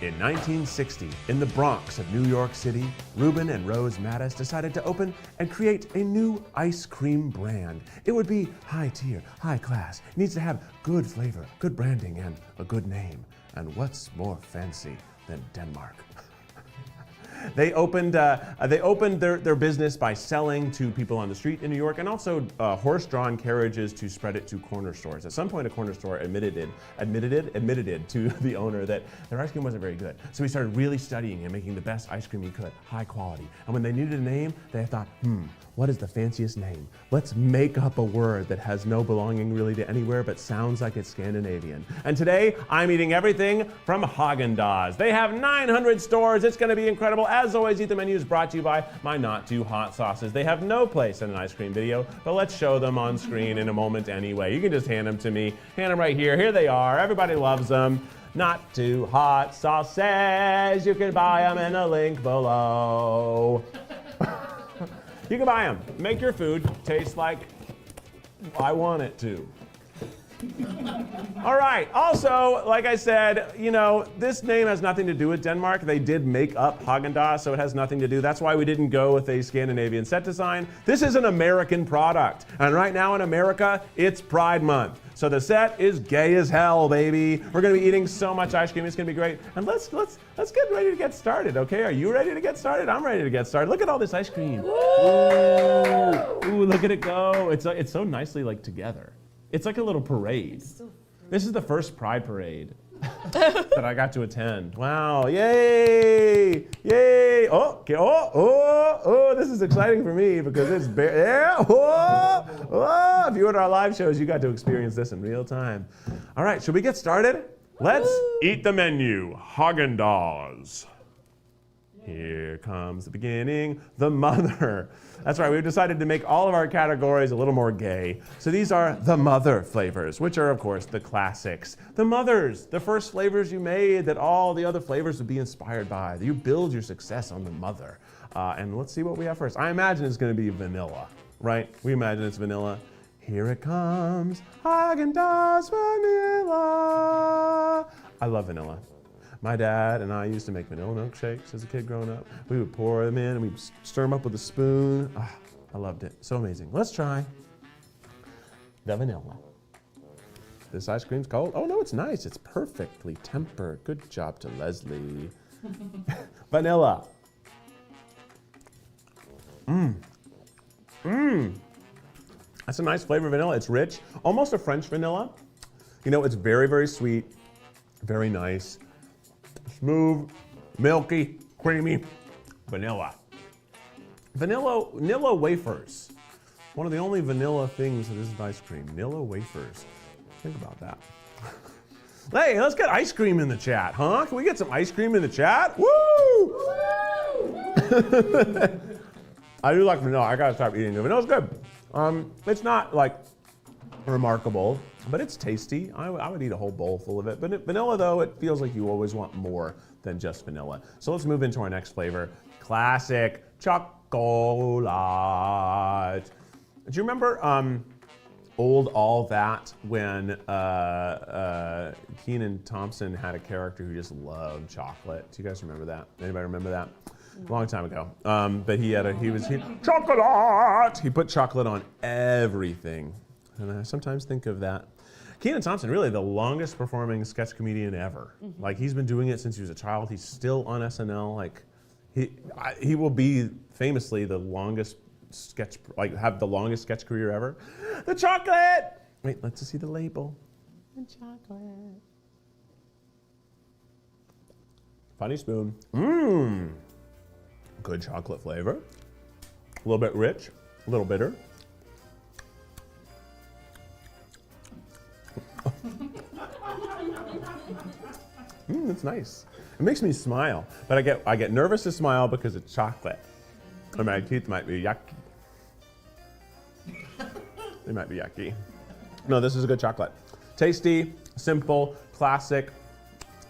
In 1960, in the Bronx of New York City, Reuben and Rose Mattis decided to open and create a new ice cream brand. It would be high tier, high class. It needs to have good flavor, good branding, and a good name. And what's more fancy than Denmark? They opened their business by selling to people on the street in New York, and also horse-drawn carriages to spread it to corner stores. At some point, a corner store admitted to the owner that their ice cream wasn't very good. So he started really studying and making the best ice cream he could, high quality. And when they needed a name, they thought, what is the fanciest name? Let's make up a word that has no belonging really to anywhere but sounds like it's Scandinavian. And today, I'm eating everything from Haagen Dazs. They have 900 stores. It's going to be incredible. As always, Eat the Menu is brought to you by my Not Too Hot sauces. They have no place in an ice cream video, but let's show them on screen in a moment anyway. You can just hand them to me. Hand them right here. Here they are. Everybody loves them. Not Too Hot sauces. You can buy them in the link below. You can buy them. Make your food taste like I want it to. All right, also, like I said, this name has nothing to do with Denmark. They did make up Haagen Dazs, so it has nothing to do. That's why we didn't go with a Scandinavian set design. This is an American product. And right now in America, it's Pride Month. So the set is gay as hell, baby. We're gonna be eating so much ice cream, it's gonna be great. And let's get ready to get started, okay? Are you ready to get started? I'm ready to get started. Look at all this ice cream. Ooh, look at it go. It's so nicely together. It's like a little parade. This is the first Pride parade that I got to attend. Wow, yay, yay. Oh, okay. Oh, this is exciting for me because it's, if you were at our live shows, you got to experience this in real time. All right, should we get started? Let's eat the menu. Haagen Dazs. Here comes the beginning, the mother. That's right, we've decided to make all of our categories a little more gay. So these are the mother flavors, which are, of course, the classics. The mothers, the first flavors you made that all the other flavors would be inspired by. You build your success on the mother. And let's see what we have first. I imagine it's going to be vanilla, right? We imagine it's vanilla. Here it comes, Haagen Dazs vanilla. I love vanilla. My dad and I used to make vanilla milkshakes as a kid growing up. We would pour them in and we'd stir them up with a spoon. I loved it. So amazing. Let's try the vanilla. This ice cream's cold. Oh no, it's nice. It's perfectly tempered. Good job to Leslie. Vanilla. That's a nice flavor of vanilla. It's rich, almost a French vanilla. It's very, very sweet, very nice. Smooth, milky, creamy, vanilla. Vanilla wafers. One of the only vanilla things that isn't ice cream. Vanilla wafers. Think about that. Hey, let's get ice cream in the chat, huh? Can we get some ice cream in the chat? Woo! I do like vanilla. I gotta stop eating it. Vanilla's good. It's not remarkable, but it's tasty. I would eat a whole bowl full of it. But vanilla, though, it feels like you always want more than just vanilla. So let's move into our next flavor. Classic chocolate. Do you remember old All That when Kenan Thompson had a character who just loved chocolate? Do you guys remember that? Anybody remember that? A long time ago. But he chocolate! He put chocolate on everything. And I sometimes think of that. Kenan Thompson, really the longest performing sketch comedian ever. He's been doing it since he was a child. He's still on SNL. He will be famously the longest have the longest sketch career ever. The chocolate! Wait, let's see the label. The chocolate. Funny spoon. Good chocolate flavor. A little bit rich, a little bitter. It's nice. It makes me smile, but I get nervous to smile because it's chocolate. And my teeth might be yucky. They might be yucky. No, this is a good chocolate. Tasty, simple, classic,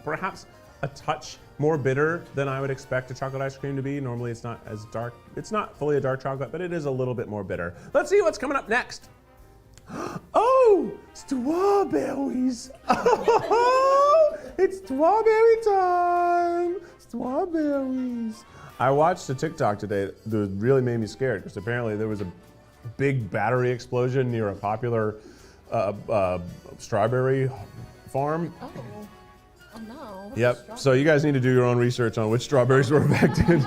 perhaps a touch more bitter than I would expect a chocolate ice cream to be. Normally it's not as dark. It's not fully a dark chocolate, but it is a little bit more bitter. Let's see what's coming up next. Oh, strawberries. Oh, it's strawberry time. Strawberries. I watched a TikTok today that really made me scared because apparently there was a big battery explosion near a popular strawberry farm. Oh no. Yep. So you guys need to do your own research on which strawberries were affected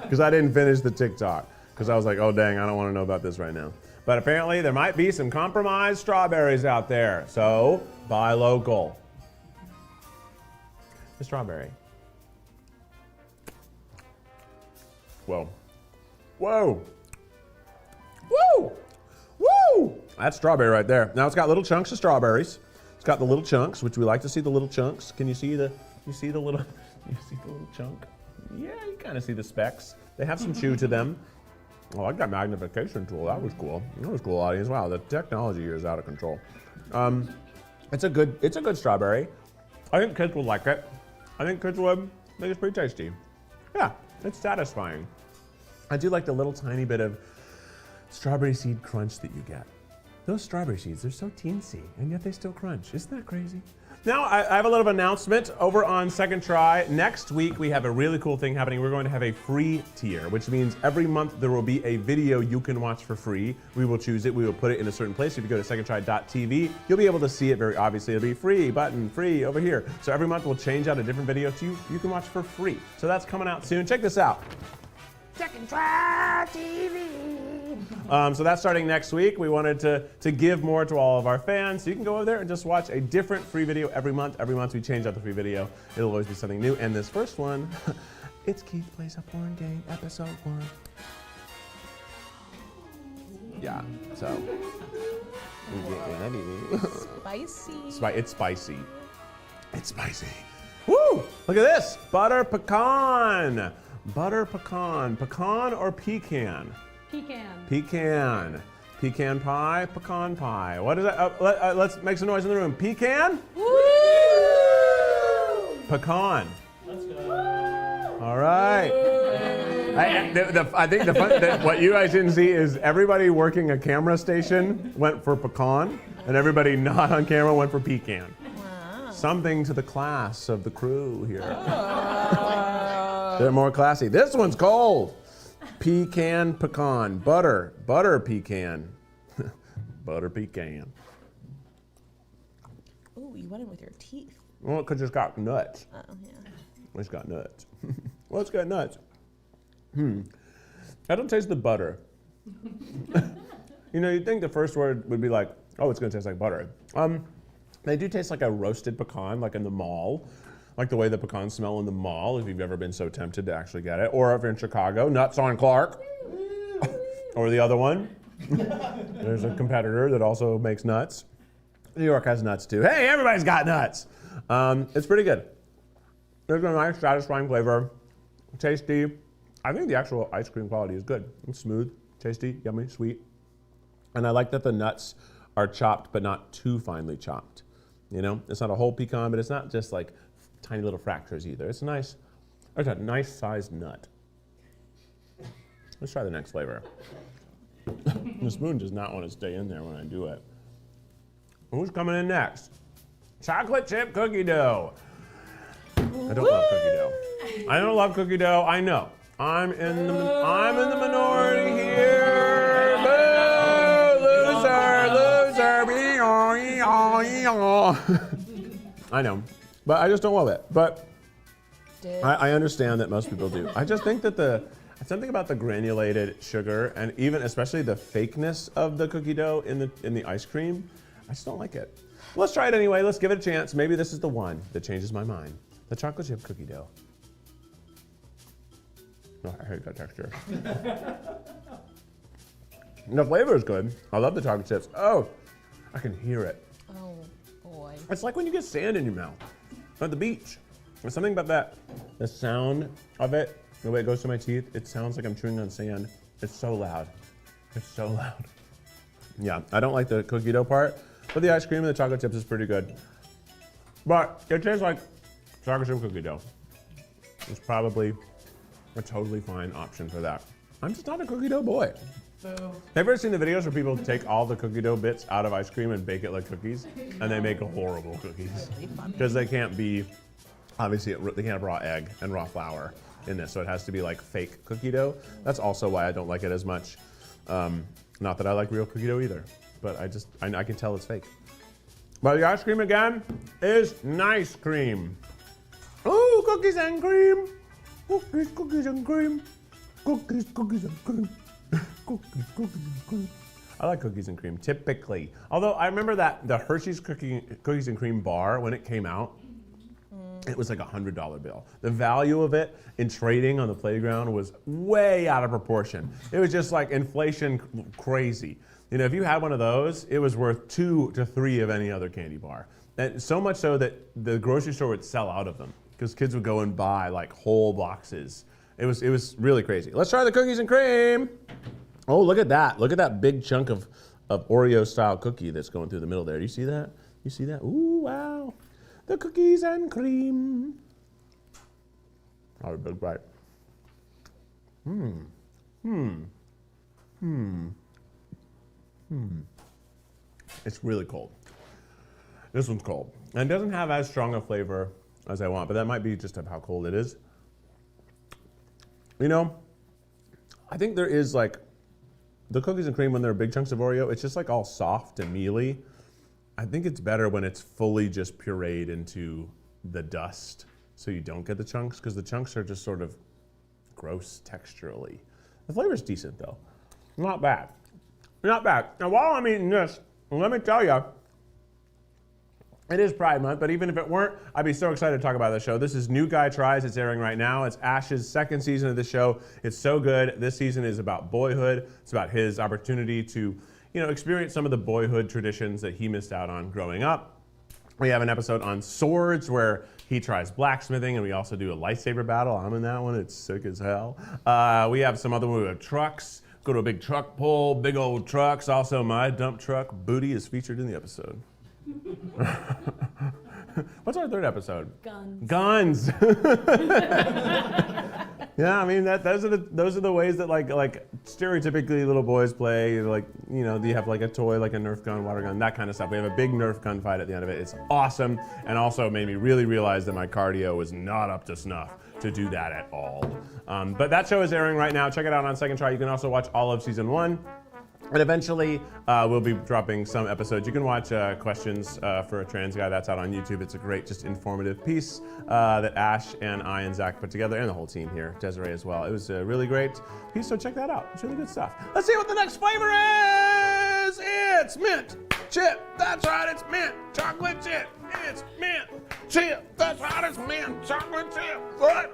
because I didn't finish the TikTok because I was like, oh dang, I don't want to know about this right now. But apparently there might be some compromised strawberries out there. So buy local. The strawberry. Whoa. Whoa. Woo! Woo! That's strawberry right there. Now it's got little chunks of strawberries. It's got the little chunks, which we like to see the little chunks. Can you see the little chunk? Yeah, you kind of see the specks. They have some chew to them. Oh, I got magnification tool. That was cool. That was cool, audience. Wow, the technology here is out of control. It's a good strawberry. I think kids will like it. I think kids would think it's pretty tasty. Yeah, it's satisfying. I do like the little tiny bit of strawberry seed crunch that you get. Those strawberry seeds, they're so teensy, and yet they still crunch. Isn't that crazy? Now, I have a little announcement over on Second Try. Next week, we have a really cool thing happening. We're going to have a free tier, which means every month there will be a video you can watch for free. We will choose it. We will put it in a certain place. If you go to secondtry.tv, you'll be able to see it very obviously. It'll be free, button, free, over here. So every month we'll change out a different video to you can watch for free. So that's coming out soon. Check this out. Second Try TV. So that's starting next week. We wanted to give more to all of our fans. So you can go over there and just watch a different free video every month. Every month we change out the free video. It'll always be something new. And this first one, it's Keith Plays a Porn Game, episode 1. Yeah, so. Spicy. It's spicy. It's spicy. Woo! Look at this. Butter pecan. Butter pecan. Pecan or pecan? Pecan. Pecan. Pecan pie, pecan pie. What is that? Let's make some noise in the room. Pecan? Woo! Pecan. Let's go. All right. I think what you guys didn't see is everybody working a camera station went for pecan, and everybody not on camera went for pecan. Wow. Something to the class of the crew here. They're more classy. This one's cold. Pecan, pecan, butter pecan. Butter pecan. Ooh, you went in with your teeth. Well, because it's got nuts. Oh, yeah. It's got nuts. Well, it's got nuts. I don't taste the butter. You know, you'd think the first word would be like, oh, it's going to taste like butter. They do taste like a roasted pecan, like in the mall. Like the way the pecans smell in the mall, if you've ever been so tempted to actually get it. Or if you're in Chicago, Nuts on Clark. Or the other one. There's a competitor that also makes nuts. New York has nuts too. Hey, everybody's got nuts. It's pretty good. There's a nice, satisfying flavor. Tasty. I think the actual ice cream quality is good. It's smooth, tasty, yummy, sweet. And I like that the nuts are chopped, but not too finely chopped. You know, it's not a whole pecan, but it's not just like tiny little fractures either. It's a nice sized nut. Let's try the next flavor. The spoon does not want to stay in there when I do it. Who's coming in next? Chocolate chip cookie dough. I don't love cookie dough. I don't love cookie dough. I know. I'm in the minority here. Boo! Loser! I know. But I just don't love it. But I understand that most people do. I just think that something about the granulated sugar and even especially the fakeness of the cookie dough in the ice cream, I just don't like it. Let's try it anyway. Let's give it a chance. Maybe this is the one that changes my mind. The chocolate chip cookie dough. Oh, I hate that texture. The flavor is good. I love the chocolate chips. Oh, I can hear it. Oh, boy. It's like when you get sand in your mouth at the beach. There's something about that, the sound of it, the way it goes to my teeth, it sounds like I'm chewing on sand. It's so loud. It's so loud. Yeah, I don't like the cookie dough part, but the ice cream and the chocolate chips is pretty good. But it tastes like chocolate chip cookie dough. It's probably a totally fine option for that. I'm just not a cookie dough boy. Have you ever seen the videos where people take all the cookie dough bits out of ice cream and bake it like cookies? And they make horrible cookies. Because they can't be Obviously, they can't have raw egg and raw flour in this, so it has to be like fake cookie dough. That's also why I don't like it as much. Not that I like real cookie dough either, but I can tell it's fake. But the ice cream again is nice cream. Ooh, cookies and cream. Cookies and cream. Cookies and cream. Cookies and cream. I like cookies and cream, typically. Although I remember that the Hershey's cookies and cream bar, when it came out, it was like a $100 bill. The value of it in trading on the playground was way out of proportion. It was just like inflation crazy. You know, if you had one of those, it was worth 2 to 3 of any other candy bar. And so much so that the grocery store would sell out of them because kids would go and buy like whole boxes. It was really crazy. Let's try the cookies and cream. Oh, look at that. Look at that big chunk of Oreo style cookie that's going through the middle there. You see that? You see that? Ooh, wow. The cookies and cream. Oh, a big bite. It's really cold. This one's cold. And it doesn't have as strong a flavor as I want, but that might be just how cold it is. You know, I think there is like, the cookies and cream when they're big chunks of Oreo, it's just like all soft and mealy. I think it's better when it's fully just pureed into the dust so you don't get the chunks, because the chunks are just sort of gross texturally. The flavor's decent though. Not bad. Not bad. Now while I'm eating this, let me tell you, it is Pride Month, but even if it weren't, I'd be so excited to talk about the show. This is New Guy Tries. It's airing right now. It's Ash's second season of the show. It's so good. This season is about boyhood. It's about his opportunity to, experience some of the boyhood traditions that he missed out on growing up. We have an episode on swords where he tries blacksmithing, and we also do a lightsaber battle. I'm in that one. It's sick as hell. We have some other one. We have trucks. Go to a big truck pull, big old trucks. Also, my dump truck booty is featured in the episode. What's our third episode? Guns. Yeah, I mean those are the ways that like stereotypically little boys play. Like you have like a toy, like a Nerf gun, water gun, that kind of stuff. We have a big Nerf gun fight at the end of it. It's awesome, and also made me really realize that my cardio was not up to snuff to do that at all. But that show is airing right now. Check it out on Second Try. You can also watch all of season 1. And eventually, we'll be dropping some episodes. You can watch Questions for a Trans Guy. That's out on YouTube. It's a great, just informative piece that Ash and I and Zach put together, and the whole team here, Desiree as well. It was a really great piece, so check that out. It's really good stuff. Let's see what the next flavor is. It's mint chip. That's right, it's mint chocolate chip. It's mint chip. That's right, it's mint chocolate chip. What?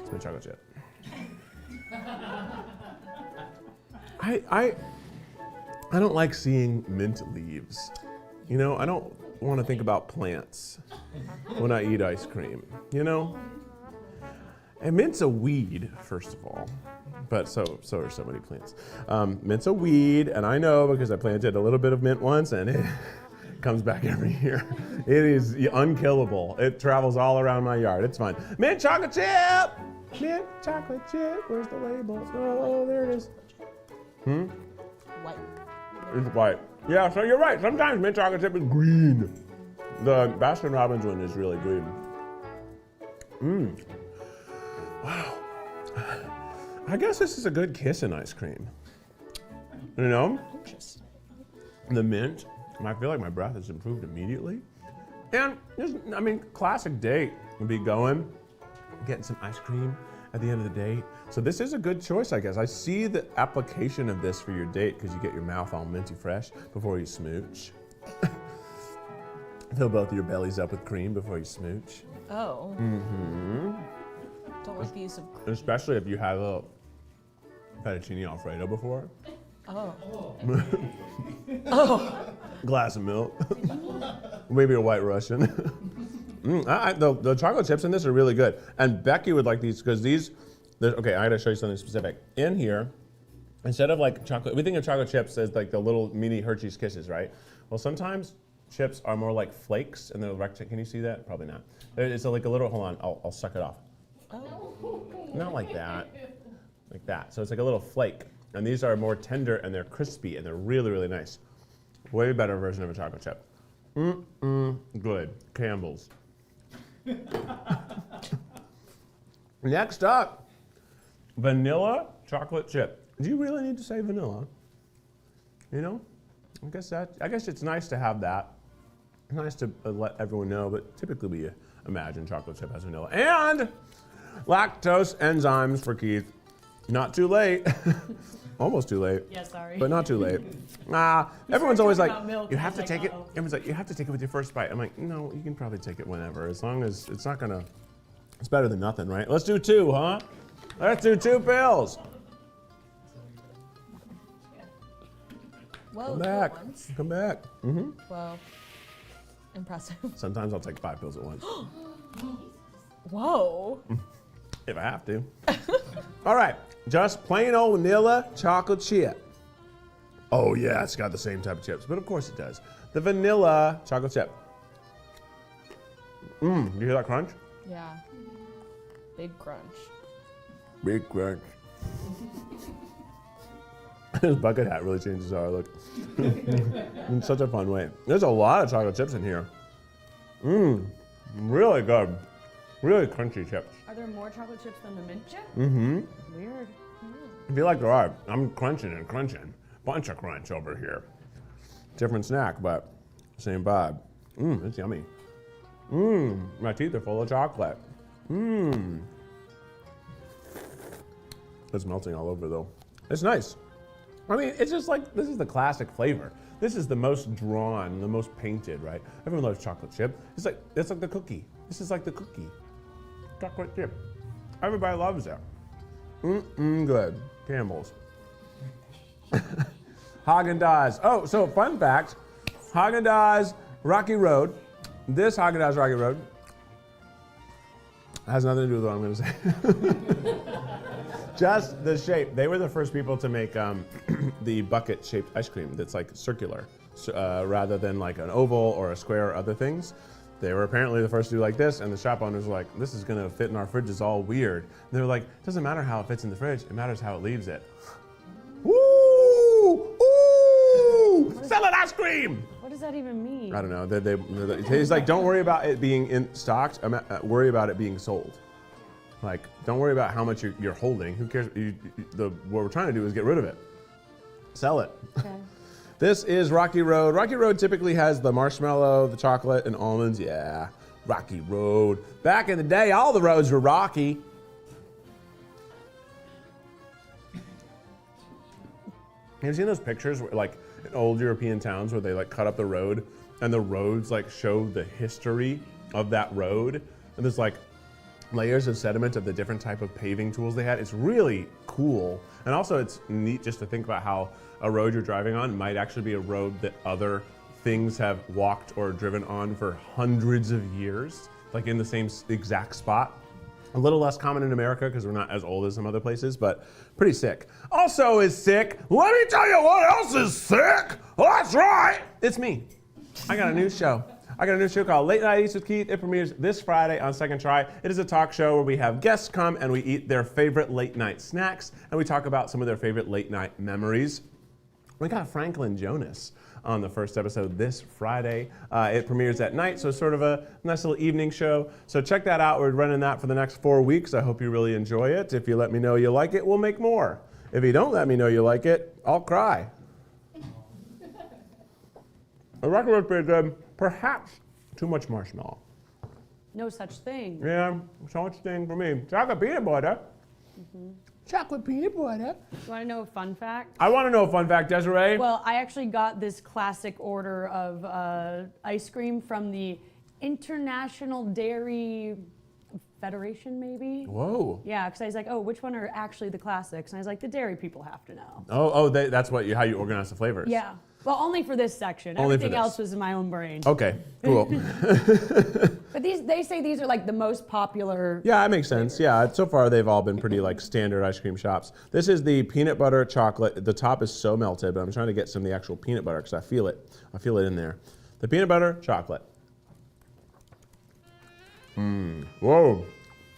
It's mint chocolate chip. I don't like seeing mint leaves. I don't want to think about plants when I eat ice cream, And mint's a weed, first of all, but so are so many plants. Mint's a weed, and I know because I planted a little bit of mint once, and it comes back every year. It is unkillable. It travels all around my yard. It's fun. Mint chocolate chip! Mint chocolate chip. Where's the label? Oh, there it is. White. It's white. Yeah, so you're right. Sometimes mint chocolate chip is green. The Baskin Robbins one is really green. Wow. I guess this is a good kiss in ice cream. Interesting. The mint, I feel like my breath has improved immediately. And classic date would be going, getting some ice cream at the end of the date. So this is a good choice, I guess. I see the application of this for your date because you get your mouth all minty fresh before you smooch. Fill both of your bellies up with cream before you smooch. Oh. Don't like the use of cream. Especially if you had a little fettuccine Alfredo before. Oh. Glass of milk. Maybe a White Russian. The chocolate chips in this are really good. And Becky would like these because okay, I gotta show you something specific. In here, instead of like chocolate, we think of chocolate chips as like the little mini Hershey's Kisses, right? Well, sometimes chips are more like flakes and they're rectangular. Can you see that? Probably not. It's like a little, hold on, I'll suck it off. Oh. Not like that, like that. So it's like a little flake. And these are more tender and they're crispy and they're really, really nice. Way better version of a chocolate chip. Good. Campbell's. Next up, vanilla chocolate chip. Do you really need to say vanilla? You know, I guess it's nice to have that. Nice to let everyone know, but typically we imagine chocolate chip has vanilla. And lactose enzymes for Keith. Not too late. Almost too late. Yeah, sorry. But not too late. Everyone's always like, milk, you have to like, take it. uh-oh. Everyone's like, you have to take it with your first bite. I'm like, no, you can probably take it whenever, as long as it's not gonna. It's better than nothing, right? Let's do 2, huh? Let's do 2 pills. Whoa, Come two back. at once. Come back. Well, impressive. Sometimes I'll take 5 pills at once, Whoa. if I have to. All right, just plain old vanilla chocolate chip. Oh yeah, it's got the same type of chips, but of course it does. The vanilla chocolate chip. You hear that crunch? Yeah. Big crunch. Big crunch. This bucket hat really changes how I look. In such a fun way. There's a lot of chocolate chips in here. Really good. Really crunchy chips. Are there more chocolate chips than the mint chip? Weird. I feel like there are. I'm crunching and crunching. Bunch of crunch over here. Different snack, but same vibe. It's yummy. My teeth are full of chocolate. It's melting all over though. It's nice. I mean, it's just like, this is the classic flavor. This is the most drawn, the most painted, right? Everyone loves chocolate chip. It's like the cookie. This is like the cookie. Chocolate chip. Everybody loves it. Good. Campbell's. Haagen Dazs. Oh, so fun fact. Haagen Dazs Rocky Road. This Haagen Dazs Rocky Road has nothing to do with what I'm going to say. Just the shape. They were the first people to make the bucket-shaped ice cream that's like circular, rather than like an oval or a square or other things. They were apparently the first to do like this, and the shop owners were like, this is gonna fit in our fridge, is all weird. And they were like, it doesn't matter how it fits in the fridge, it matters how it leaves it. Woo! Ooh! Selling ice cream! What does that even mean? I don't know. He's like, don't worry about it being in stocked, worry about it being sold. Like, don't worry about how much you're holding. Who cares? What we're trying to do is get rid of it. Sell it. Okay. This is Rocky Road. Rocky Road typically has the marshmallow, the chocolate, and almonds. Yeah, Rocky Road. Back in the day, all the roads were rocky. Have you seen those pictures where, like, in old European towns where they like cut up the road and the roads like show the history of that road? And there's like layers of sediment of the different type of paving tools they had. It's really cool. And also it's neat just to think about how a road you're driving on might actually be a road that other things have walked or driven on for hundreds of years, like in the same exact spot. A little less common in America because we're not as old as some other places, but pretty sick. Also is sick, let me tell you what else is sick. That's right, it's me. I got a new show. I got a new show called Late Night Eats with Keith. It premieres this Friday on Second Try. It is a talk show where we have guests come and we eat their favorite late night snacks and we talk about some of their favorite late night memories. We got Franklin Jonas on the first episode this Friday. It premieres at night, so sort of a nice little evening show. So check that out. We're running that for the next 4 weeks. I hope you really enjoy it. If you let me know you like it, we'll make more. If you don't let me know you like it, I'll cry. The record was pretty good. Perhaps too much marshmallow. No such thing. Yeah, so much thing for me. Chocolate peanut butter. Chocolate peanut butter. You want to know a fun fact? I want to know a fun fact, Desiree. Well, I actually got this classic order of ice cream from the International Dairy Federation, maybe? Whoa. Yeah, because I was like, oh, which one are actually the classics? And I was like, the dairy people have to know. That's how you organize the flavors. Yeah. Well, only for this section. Only for Everything this. else was in my own brain. Okay, cool. But they say these are like the most popular. Yeah, that makes sense. Yeah, so far they've all been pretty like standard ice cream shops. This is the peanut butter chocolate. The top is so melted, but I'm trying to get some of the actual peanut butter because I feel it. I feel it in there. The peanut butter chocolate. Whoa,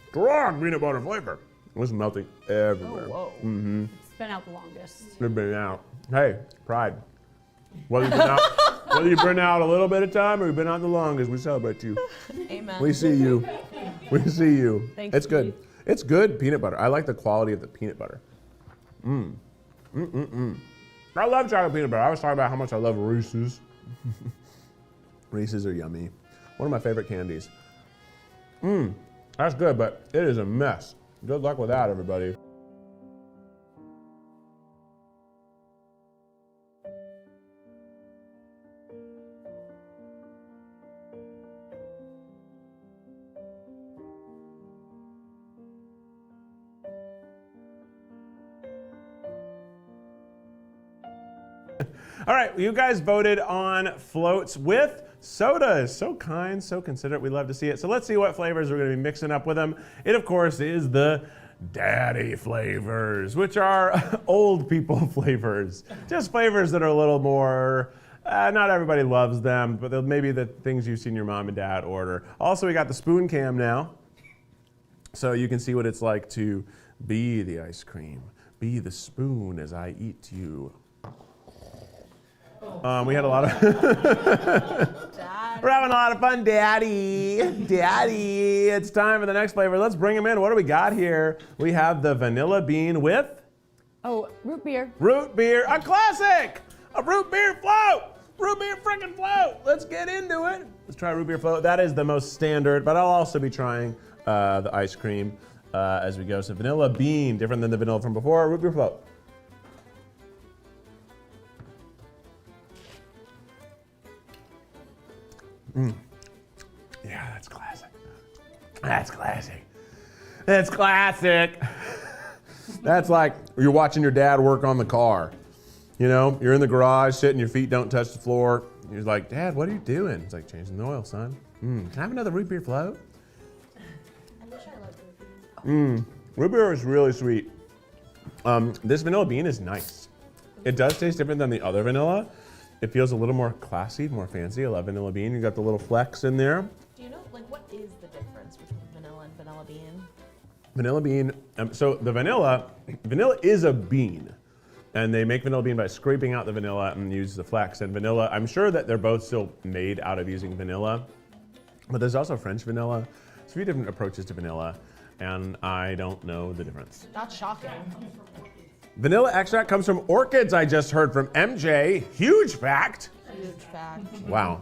strong peanut butter flavor. It was melting everywhere. Oh, whoa. It's been out the longest. It's been out. Hey, pride. Whether you've been out a little bit of time or you've been out the longest, we celebrate you. Amen. We see you. We see you. Thanks, It's good. Steve. It's good peanut butter. I like the quality of the peanut butter. I love chocolate peanut butter. I was talking about how much I love Reese's. Reese's are yummy. One of my favorite candies. That's good, but it is a mess. Good luck with that, everybody. All right, you guys voted on floats with sodas. So kind, so considerate. We love to see it. So let's see what flavors we're going to be mixing up with them. It, of course, is the daddy flavors, which are old people flavors. Just flavors that are a little more, not everybody loves them, but they're maybe the things you've seen your mom and dad order. Also, we got the spoon cam now. So you can see what it's like to be the ice cream, be the spoon as I eat you. We had a lot of, we're having a lot of fun, Daddy. Daddy, it's time for the next flavor. Let's bring them in. What do we got here? We have the vanilla bean with? Oh, root beer. Root beer, a classic, a root beer float. Root beer freaking float. Let's get into it. Let's try root beer float. That is the most standard, but I'll also be trying the ice cream as we go. So vanilla bean, different than the vanilla from before. Root beer float. Yeah, that's classic. That's classic. That's classic. That's like you're watching your dad work on the car. You know, you're in the garage, sitting, your feet don't touch the floor. You're like, Dad, what are you doing? It's like, changing the oil, son. Can I have another root beer float? I wish I liked root beer. Root beer is really sweet. This vanilla bean is nice. It does taste different than the other vanilla. It feels a little more classy, more fancy. I love vanilla bean. You got the little flecks in there. Do you know, like, what is the difference between vanilla and vanilla bean? Vanilla bean, so the vanilla is a bean. And they make vanilla bean by scraping out the vanilla and use the flecks. And vanilla, I'm sure that they're both still made out of using vanilla. But there's also French vanilla. There's a few different approaches to vanilla. And I don't know the difference. That's shocking. Vanilla extract comes from orchids, I just heard from MJ. Huge fact. Huge fact. Wow.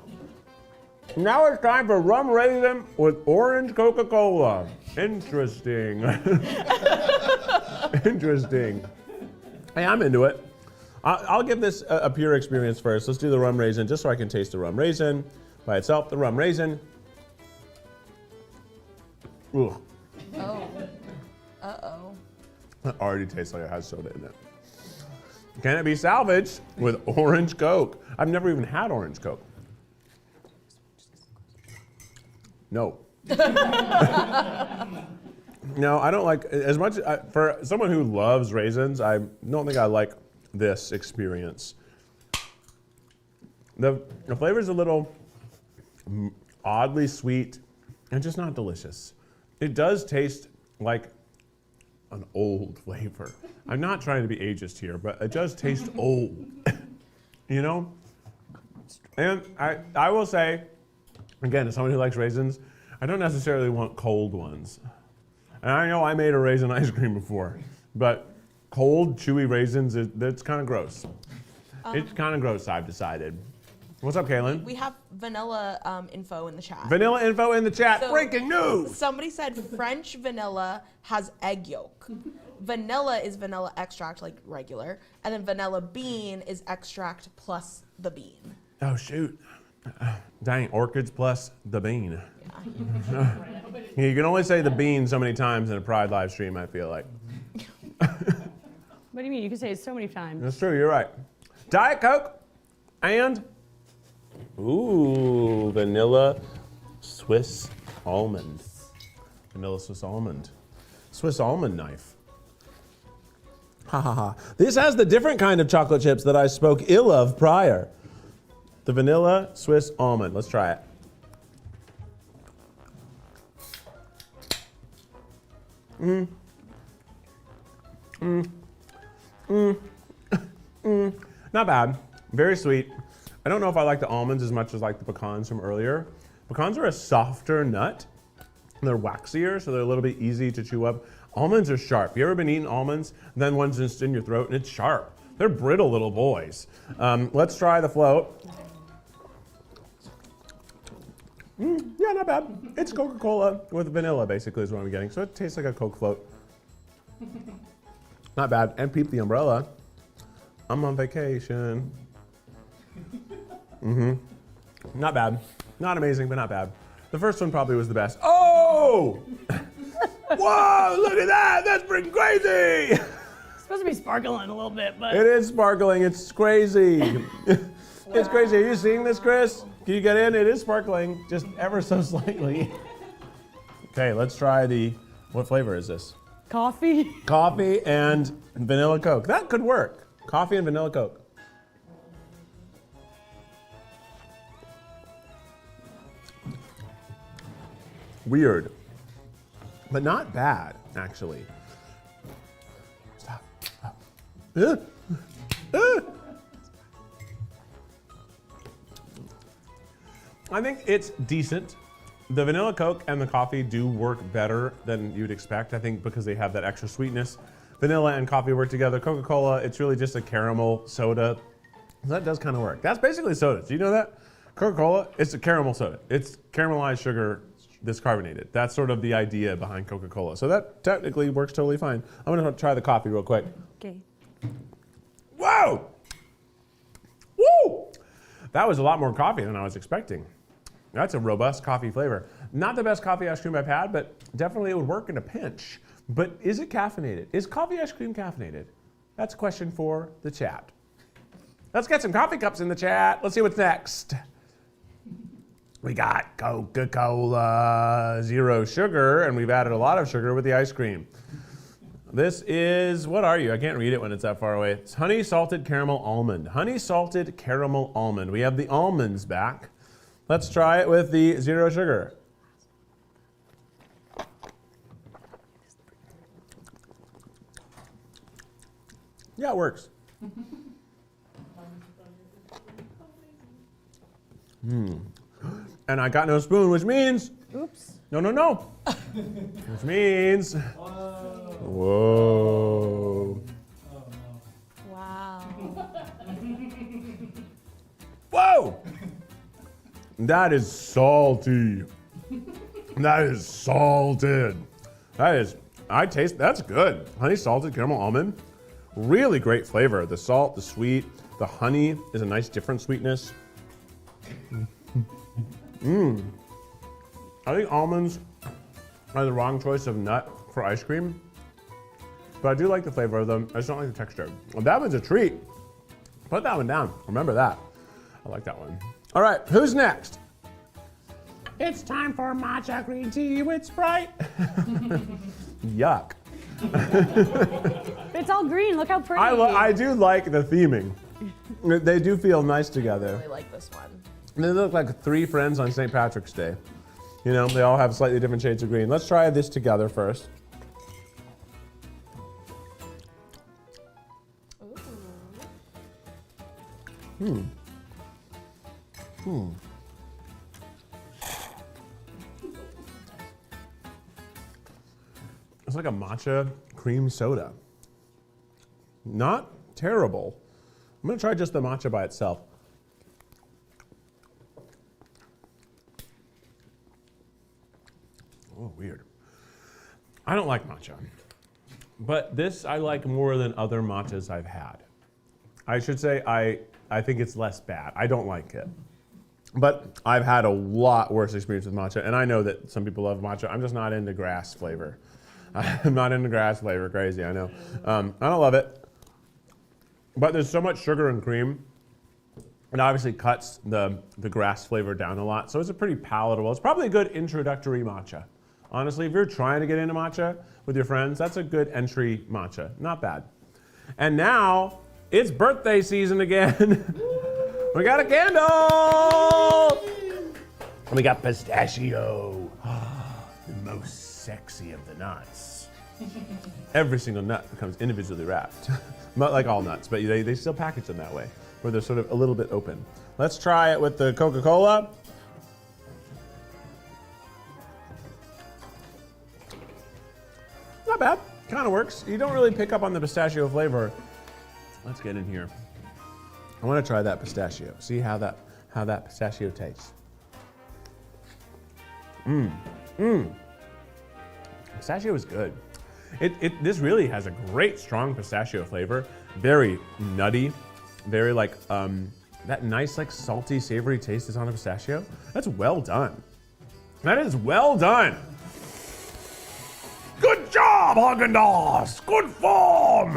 Now it's time for rum raisin with orange Coca-Cola. Interesting. Interesting. Hey, I'm into it. I'll give this a pure experience first. Let's do the rum raisin just so I can taste the rum raisin by itself. The rum raisin. Ooh. Oh. Uh-oh. It already tastes like it has soda in it. Can it be salvaged with orange Coke? I've never even had orange Coke. No. No, I don't like, as much, for someone who loves raisins, I don't think I like this experience. The flavor's a little oddly sweet and just not delicious. It does taste like an old flavor. I'm not trying to be ageist here, but it does taste old, you know? And I will say, again, as someone who likes raisins, I don't necessarily want cold ones. And I know I made a raisin ice cream before, but cold, chewy raisins, that's kind of gross. It's kind of gross, I've decided. What's up, Kaylin? We have vanilla info in the chat. Vanilla info in the chat. So- Breaking news! Somebody said French vanilla has egg yolk. Vanilla is vanilla extract, like regular, and then vanilla bean is extract plus the bean. Oh, shoot. Dang, orchids plus the bean. Yeah. You can only say the bean so many times in a Pride live stream, I feel like. What do you mean? You can say it so many times. That's true, you're right. Diet Coke and, ooh, vanilla Swiss almond. Vanilla Swiss almond. Swiss almond knife. Ha ha ha. This has the different kind of chocolate chips that I spoke ill of prior. The vanilla Swiss almond. Let's try it. Not bad. Very sweet. I don't know if I like the almonds as much as like the pecans from earlier. Pecans are a softer nut. They're waxier, so they're a little bit easy to chew up. Almonds are sharp. You ever been eating almonds, and then one's just in your throat and it's sharp? They're brittle little boys. Let's try the float. Yeah, not bad. It's Coca-Cola with vanilla, basically, is what I'm getting. So it tastes like a Coke float. Not bad. And peep the umbrella. I'm on vacation. Not bad. Not amazing, but not bad. The first one probably was the best. Oh! Whoa, look at that! That's pretty crazy! It's supposed to be sparkling a little bit, but It is sparkling. It's crazy. It's crazy. Are you seeing this, Chris? Can you get in? It is sparkling, just ever so slightly. Okay, let's try what flavor is this? coffee. Coffee and vanilla Coke. That could work. Coffee and vanilla Coke. Weird, but not bad, actually. Stop. I think it's decent. The vanilla Coke and the coffee do work better than you'd expect, I think, because they have that extra sweetness. Vanilla and coffee work together. Coca-Cola, it's really just a caramel soda. That does kind of work. That's basically soda. Do you know that? Coca-Cola, it's a caramel soda. It's caramelized sugar that's carbonated. That's sort of the idea behind Coca-Cola. So that technically works totally fine. I'm gonna try the coffee real quick. Okay. Whoa! Woo! That was a lot more coffee than I was expecting. That's a robust coffee flavor. Not the best coffee ice cream I've had, but definitely it would work in a pinch. But is it caffeinated? Is coffee ice cream caffeinated? That's a question for the chat. Let's get some coffee cups in the chat. Let's see what's next. We got Coca-Cola Zero Sugar, and we've added a lot of sugar with the ice cream. This is, what are you? I can't read it when it's that far away. It's honey salted caramel almond. Honey salted caramel almond. We have the almonds back. Let's try it with the zero sugar. Yeah, it works. And I got no spoon, which means, Oops. no. Which means, whoa. Wow. Whoa! That is salty. That is salted. That's good. Honey salted caramel almond. Really great flavor. The salt, the sweet, the honey is a nice different sweetness. I think almonds are the wrong choice of nut for ice cream, but I do like the flavor of them. I just don't like the texture. Well, that one's a treat. Put that one down. Remember that. I like that one. All right, who's next? It's time for matcha green tea with Sprite. Yuck. It's all green. Look how pretty. I do like the theming. They do feel nice I together. really like this one. They look like three friends on St. Patrick's Day. You know, they all have slightly different shades of green. Let's try this together first. It's like a matcha cream soda. Not terrible. I'm gonna try just the matcha by itself. Oh, weird. I don't like matcha, but this I like more than other matchas I've had. I should say I think it's less bad. I don't like it. But I've had a lot worse experience with matcha, and I know that some people love matcha. I'm just not into grass flavor. I'm not into grass flavor, crazy, I know. I don't love it, but there's so much sugar and cream, it obviously cuts the grass flavor down a lot, so it's a pretty palatable. It's probably a good introductory matcha. Honestly, if you're trying to get into matcha with your friends, that's a good entry matcha. Not bad. And now, it's birthday season again. We got a candle! And we got pistachio. The most sexy of the nuts. Every single nut becomes individually wrapped. Not like all nuts, but they still package them that way. where they're sort of a little bit open. Let's try it with the Coca-Cola. Not bad, kind of works. You don't really pick up on the pistachio flavor. Let's get in here. I want to try that pistachio. See how that pistachio tastes. Pistachio is good. This really has a great strong pistachio flavor. Very nutty, very like that nice like salty savory taste is on a pistachio. That's well done. That is well done. Good job, Haagen Dazs. Good form.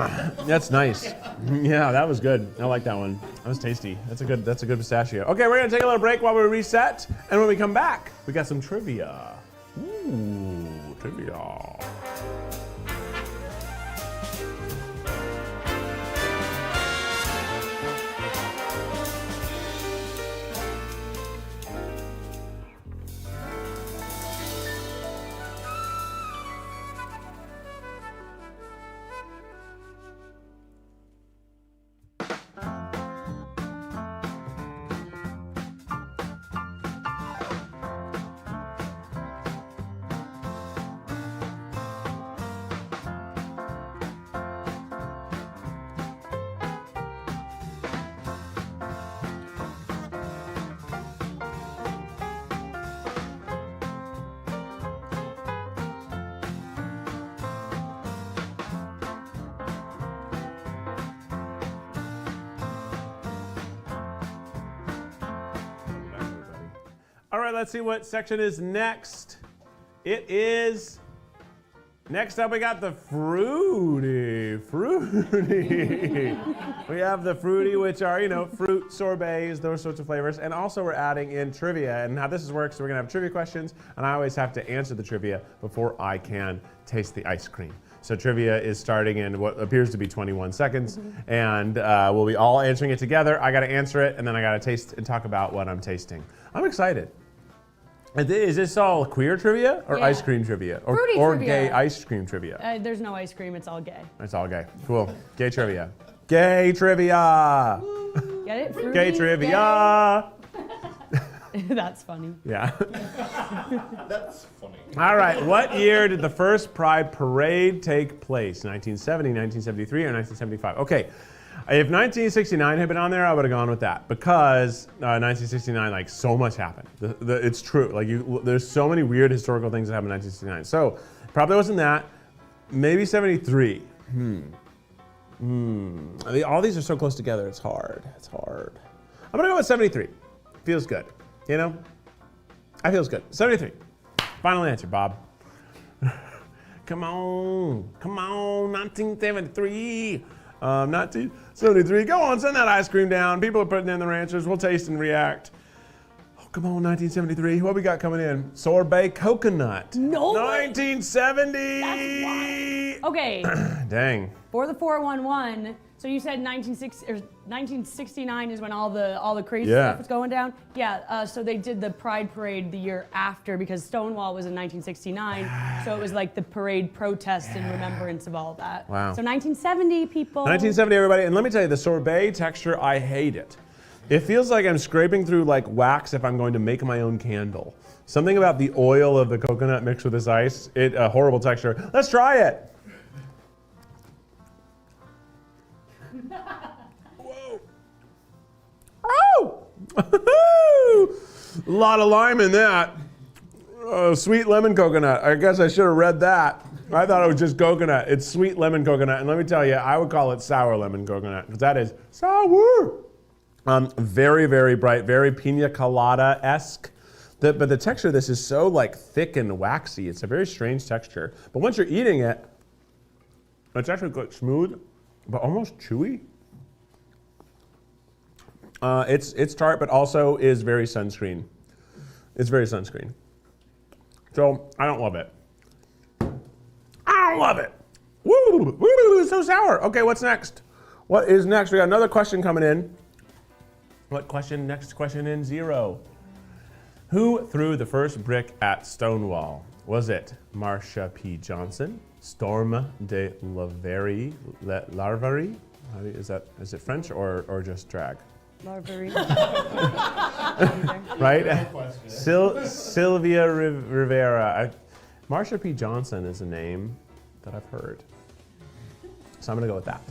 That's nice. Yeah, that was good. I like that one. That was tasty. That's a good pistachio. Okay, we're gonna take a little break while we reset, and when we come back, we got some trivia. Ooh, trivia. All right, let's see what section is next. It is, next up we got the fruity. We have the fruity, which are, fruit sorbets, those sorts of flavors. And also we're adding in trivia. And how this works, so we're gonna have trivia questions, and I always have to answer the trivia before I can taste the ice cream. So trivia is starting in what appears to be 21 seconds, and we'll be all answering it together. I gotta answer it, and then I gotta taste and talk about what I'm tasting. I'm excited. Is this all queer trivia or ice cream trivia? Or trivia. Gay ice cream trivia? There's no ice cream, it's all gay. It's all gay. Cool. Gay trivia. Gay trivia! Get it? Fruity, Gay trivia! Gay. That's funny. Yeah. That's funny. All right, what year did the first Pride Parade take place? 1970, 1973, or 1975? Okay. If 1969 had been on there, I would have gone with that because 1969, like so much happened. It's true. Like there's so many weird historical things that happened in 1969. So probably wasn't that. Maybe 73. All these are so close together. It's hard. It's hard. I'm gonna go with 73. Feels good. I feels good. 73. Final answer, Bob. Come on, 1973. 1973. Go on, send that ice cream down. People are putting in their answers. We'll taste and react. Oh, come on, 1973. What we got coming in? Sorbet coconut. No. 1970. That's wild. Okay. Dang. For the 411, so you said 1969 is when all the crazy stuff was going down? Yeah, so they did the Pride Parade the year after because Stonewall was in 1969, so it was like the parade protest in remembrance of all that. Wow. So 1970, people. 1970, everybody. And let me tell you, the sorbet texture, I hate it. It feels like I'm scraping through like wax if I'm going to make my own candle. Something about the oil of the coconut mixed with this ice, a horrible texture. Let's try it. Whoa. Oh! A lot of lime in that. Sweet lemon coconut. I guess I should have read that. I thought it was just coconut. It's sweet lemon coconut. And let me tell you, I would call it sour lemon coconut because that is sour. Very, very bright, very pina colada-esque. But the texture of this is so like thick and waxy. It's a very strange texture. But once you're eating it, it's actually quite smooth, but almost chewy. It's tart, but also is very sunscreen. It's very sunscreen. So I don't love it. I don't love it. Woo, it's so sour. Okay, what's next? What is next? We got another question coming in. What question? Next question in 0. Who threw the first brick at Stonewall? Was it Marsha P. Johnson, Storm de Larverie? Is it French or just drag? Larvery. Right? Sylvia Rivera. Marsha P. Johnson is a name that I've heard. So I'm going to go with that.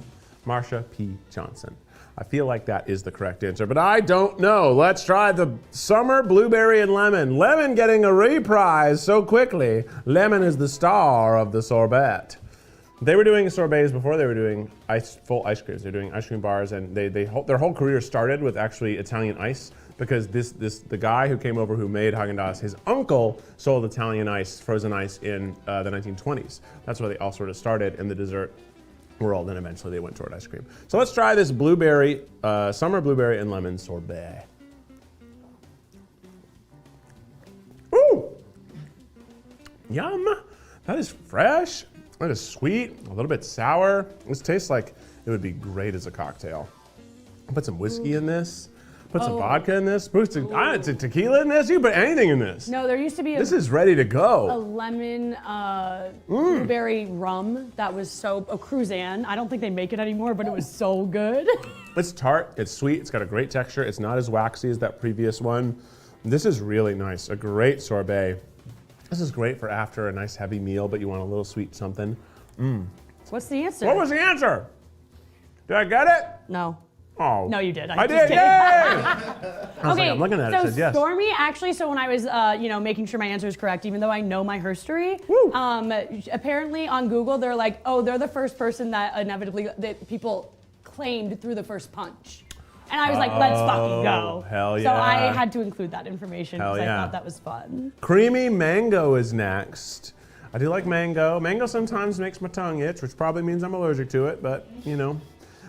Marsha P. Johnson. I feel like that is the correct answer, but I don't know. Let's try the summer blueberry and lemon. Lemon getting a reprise so quickly. Lemon is the star of the sorbet. They were doing sorbets before they were doing full ice creams. They're doing ice cream bars, and their whole career started with actually Italian ice, because the guy who came over who made Haagen Dazs, his uncle sold Italian ice, frozen ice in the 1920s. That's where they all sort of started in the dessert world, and eventually they went toward ice cream. So let's try this blueberry, summer blueberry and lemon sorbet. Ooh! Yum! That is fresh. That is sweet, a little bit sour. This tastes like it would be great as a cocktail. Put some whiskey in this. Put some vodka in this. Put some tequila in this. You can put anything in this. No, there used to be this is ready to a go. lemon blueberry rum that was Cruzan. I don't think they make it anymore, but it was so good. It's tart, it's sweet, it's got a great texture. It's not as waxy as that previous one. This is really nice, a great sorbet. This is great for after a nice heavy meal, but you want a little sweet something. What's the answer? What was the answer? Did I get it? No. Oh. No, you did. I just did, yay! I was like, I'm looking at it, it says yes. Stormy, actually, so when I was, making sure my answer is correct, even though I know my history, apparently on Google, they're like, oh, they're the first person that that people claimed through the first punch. And I was like, let's fucking go. Hell yeah. So I had to include that information because yeah. I thought that was fun. Creamy mango is next. I do like mango. Mango sometimes makes my tongue itch, which probably means I'm allergic to it, but you know.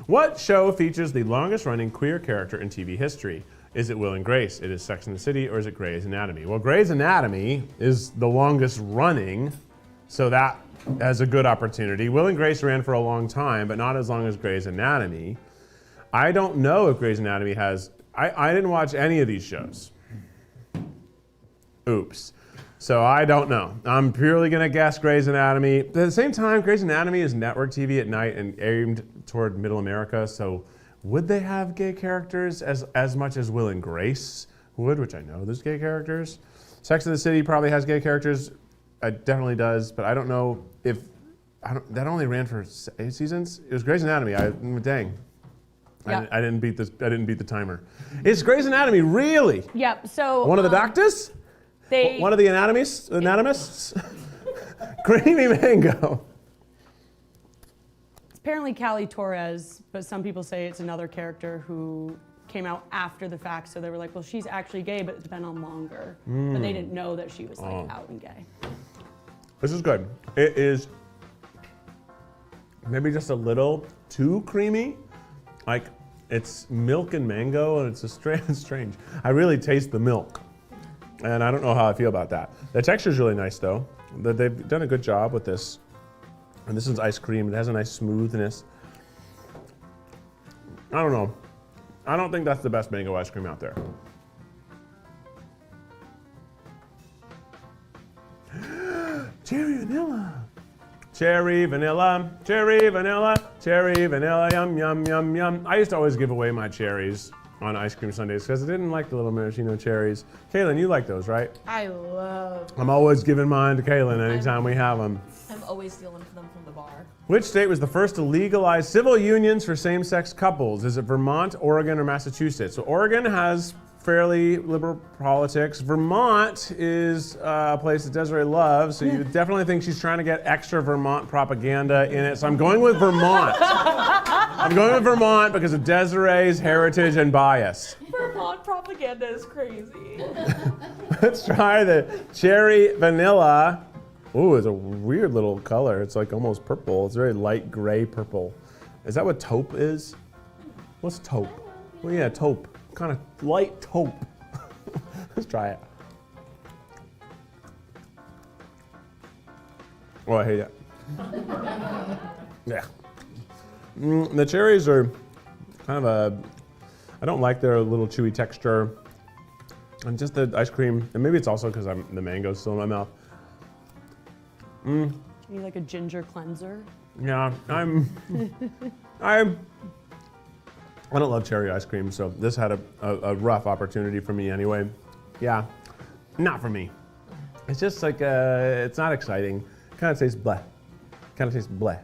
What show features the longest running queer character in TV history? Is it Will and Grace? It is Sex and the City, or is it Grey's Anatomy? Well, Grey's Anatomy is the longest running, so that has a good opportunity. Will and Grace ran for a long time, but not as long as Grey's Anatomy. I don't know if Grey's Anatomy has, I didn't watch any of these shows. Oops. So I don't know. I'm purely gonna guess Grey's Anatomy. But at the same time, Grey's Anatomy is network TV at night and aimed toward middle America, so would they have gay characters as much as Will and Grace would, which I know there's gay characters? Sex and the City probably has gay characters. It definitely does, but I don't know if, that only ran for 8 seasons? It was Grey's Anatomy, dang. Yep. I didn't beat the timer. Is Grey's Anatomy really? Yep, so. One of the doctors? One of the anatomists? Creamy mango. It's apparently Callie Torres, but some people say it's another character who came out after the fact, so they were like, well, she's actually gay, but it's been on longer. But they didn't know that she was out and gay. This is good. It is maybe just a little too creamy. Like, it's milk and mango, and it's strange. I really taste the milk, and I don't know how I feel about that. The texture is really nice, though. They've done a good job with this. And this is ice cream. It has a nice smoothness. I don't know. I don't think that's the best mango ice cream out there. Cherry vanilla. Cherry vanilla, cherry vanilla, cherry vanilla, yum, yum, yum, yum. I used to always give away my cherries on ice cream sundaes because I didn't like the little maraschino cherries. Kaylin, you like those, right? I love. I'm always giving mine to Kaylin anytime we have them. I'm always stealing them from the bar. Which state was the first to legalize civil unions for same-sex couples? Is it Vermont, Oregon, or Massachusetts? So Oregon has fairly liberal politics. Vermont is a place that Desiree loves, so you definitely think she's trying to get extra Vermont propaganda in it. So I'm going with Vermont. I'm going with Vermont because of Desiree's heritage and bias. Vermont propaganda is crazy. Let's try the cherry vanilla. Ooh, it's a weird little color. It's like almost purple. It's very light gray purple. Is that what taupe is? What's taupe? Well, yeah, taupe. Kind of light taupe. Let's try it. Oh, I hate it. Yeah. The cherries are kind of I don't like their little chewy texture. And just the ice cream, and maybe it's also because the mango's still in my mouth. You need like a ginger cleanser? Yeah, I don't love cherry ice cream, so this had a rough opportunity for me anyway. Yeah, not for me. It's just like, it's not exciting. Kind of tastes bleh. Kind of tastes bleh.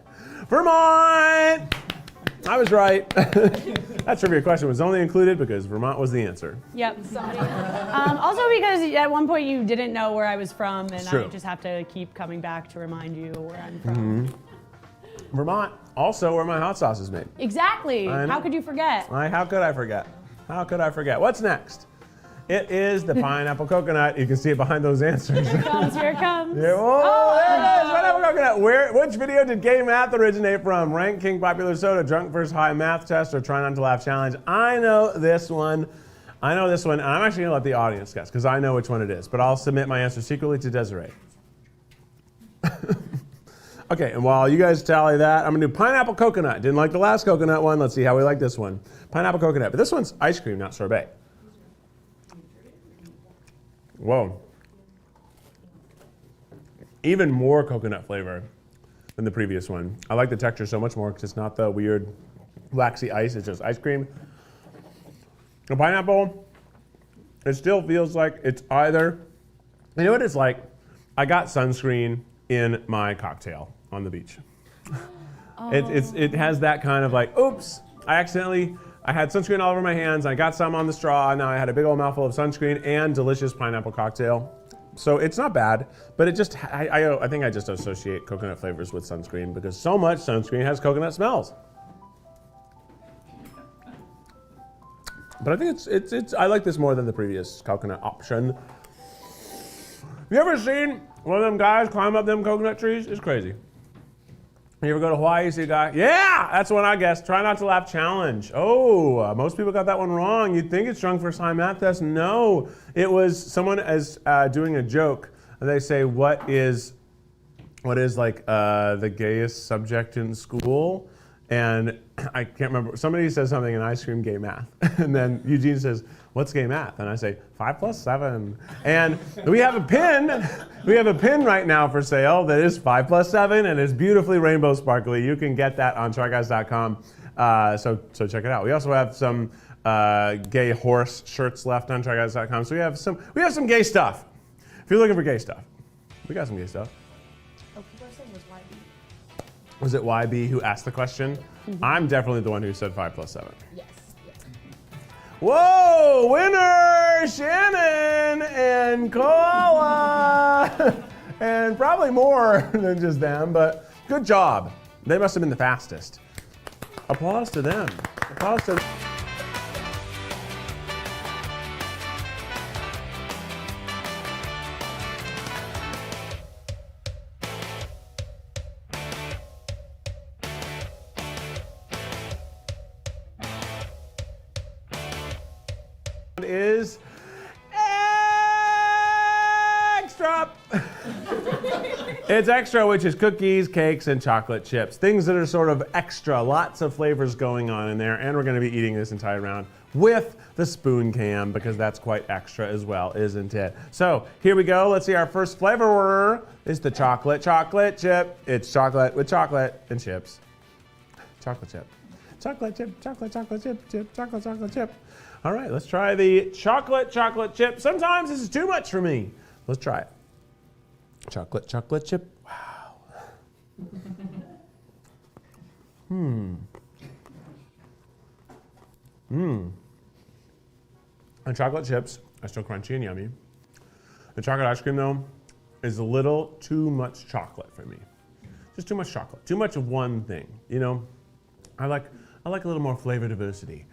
Vermont! I was right. That trivia question was only included because Vermont was the answer. Yep. Also because at one point you didn't know where I was from, and True. I just have to keep coming back to remind you where I'm from. Vermont, also where my hot sauce is made. Exactly. I know. How could you forget? How could I forget? How could I forget? What's next? It is the pineapple coconut. You can see it behind those answers. Here it comes, here it comes. Yeah, oh, there it is, pineapple coconut. Which video did gay math originate from? Rank King Popular Soda, Drunk vs. High Math Test, or Try Not to Laugh Challenge? I know this one. And I'm actually gonna let the audience guess because I know which one it is, but I'll submit my answer secretly to Desiree. Okay, and while you guys tally that, I'm gonna do pineapple coconut. Didn't like the last coconut one. Let's see how we like this one. Pineapple coconut, but this one's ice cream, not sorbet. Whoa. Even more coconut flavor than the previous one. I like the texture so much more because it's not the weird waxy ice, it's just ice cream. The pineapple, it still feels like it's either, you know what it's like? I got sunscreen in my cocktail on the beach. It has that kind of like, oops, I had sunscreen all over my hands, I got some on the straw, and now I had a big old mouthful of sunscreen and delicious pineapple cocktail. So it's not bad, but it just, I think I just associate coconut flavors with sunscreen because so much sunscreen has coconut smells. But I think I like this more than the previous coconut option. Have you ever seen one of them guys climb up them coconut trees? It's crazy. You ever go to Hawaii, see a guy? Yeah, that's one I guess. Try Not to Laugh Challenge. Oh, most people got that one wrong. You'd think it's Drunk vs. High Math Test. No, it was someone as doing a joke. And they say, what is like the gayest subject in school? And I can't remember. Somebody says something and I scream gay math. And then Eugene says, what's gay math? And I say, 5 + 7. And we have a pin. We have a pin right now for sale that is 5 + 7 and is beautifully rainbow sparkly. You can get that on tryguys.com. So check it out. We also have some gay horse shirts left on tryguys.com. So we have some gay stuff. If you're looking for gay stuff, we got some gay stuff. Oh, people are saying it was YB. Was it YB who asked the question? Mm-hmm. I'm definitely the one who said 5 + 7. Yes. Whoa, winner, Shannon and Koala. And probably more than just them, but good job. They must have been the fastest. Applause to them. Applause to them. Is extra. It's extra, which is cookies, cakes, and chocolate chips. Things that are sort of extra, lots of flavors going on in there, and we're going to be eating this entire round with the spoon cam because that's quite extra as well, isn't it? So here we go. Let's see, our first flavor is the chocolate chip. It's chocolate with chocolate and chips. Chocolate chip. Chocolate chip, chocolate chip, chocolate chip. All right, let's try the chocolate chip. Sometimes this is too much for me. Let's try it. Chocolate chip. Wow. And chocolate chips are still crunchy and yummy. The chocolate ice cream, though, is a little too much chocolate for me. Just too much chocolate. Too much of one thing. You know, I like a little more flavor diversity.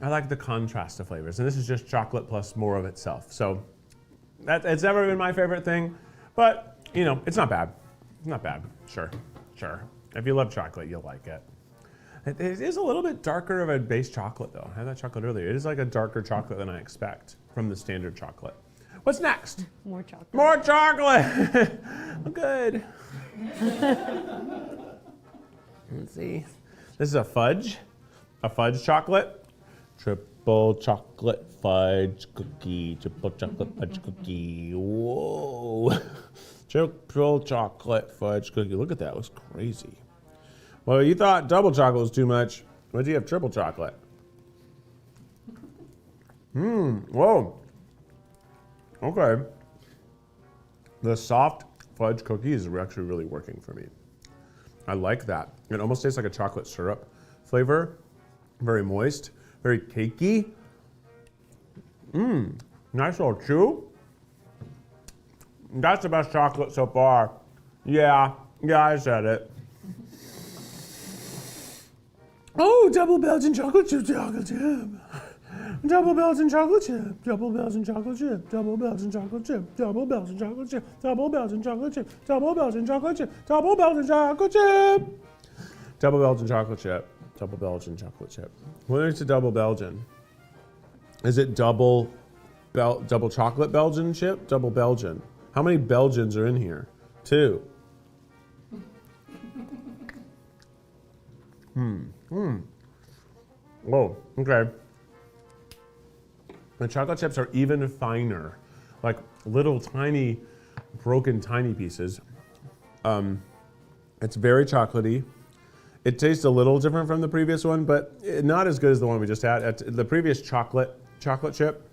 I like the contrast of flavors, and this is just chocolate plus more of itself. So it's never been my favorite thing, but you know, it's not bad. It's not bad. Sure. If you love chocolate, you'll like it. It is a little bit darker of a base chocolate, though. I had that chocolate earlier. It is like a darker chocolate than I expect from the standard chocolate. What's next? More chocolate. More chocolate. I'm good. Let's see. This is a fudge chocolate. Triple chocolate fudge cookie. Triple chocolate fudge cookie. Whoa. Triple chocolate fudge cookie. Look at that. It looks crazy. Well, you thought double chocolate was too much. What do you have? Triple chocolate. Whoa. Okay. The soft fudge cookies are actually really working for me. I like that. It almost tastes like a chocolate syrup flavor. Very moist, very cakey. Nice little chew. That's the best chocolate so far. Yeah, I said it. Oh, double Belgian chocolate chip, chocolate chip. Double Belgian chocolate chip, double Belgian chocolate chip, double Belgian chocolate chip, double Belgian chocolate chip, double Belgian chocolate chip, double Belgian chocolate chip, double Belgian chocolate chip. Double Belgian chocolate chip, double Belgian chocolate chip. What is a double Belgian? Is it double chocolate Belgian chip? Double Belgian. How many Belgians are in here? 2. Whoa, okay. The chocolate chips are even finer, like little tiny, broken tiny pieces. It's very chocolatey. It tastes a little different from the previous one, but not as good as the one we just had. The previous chocolate chip,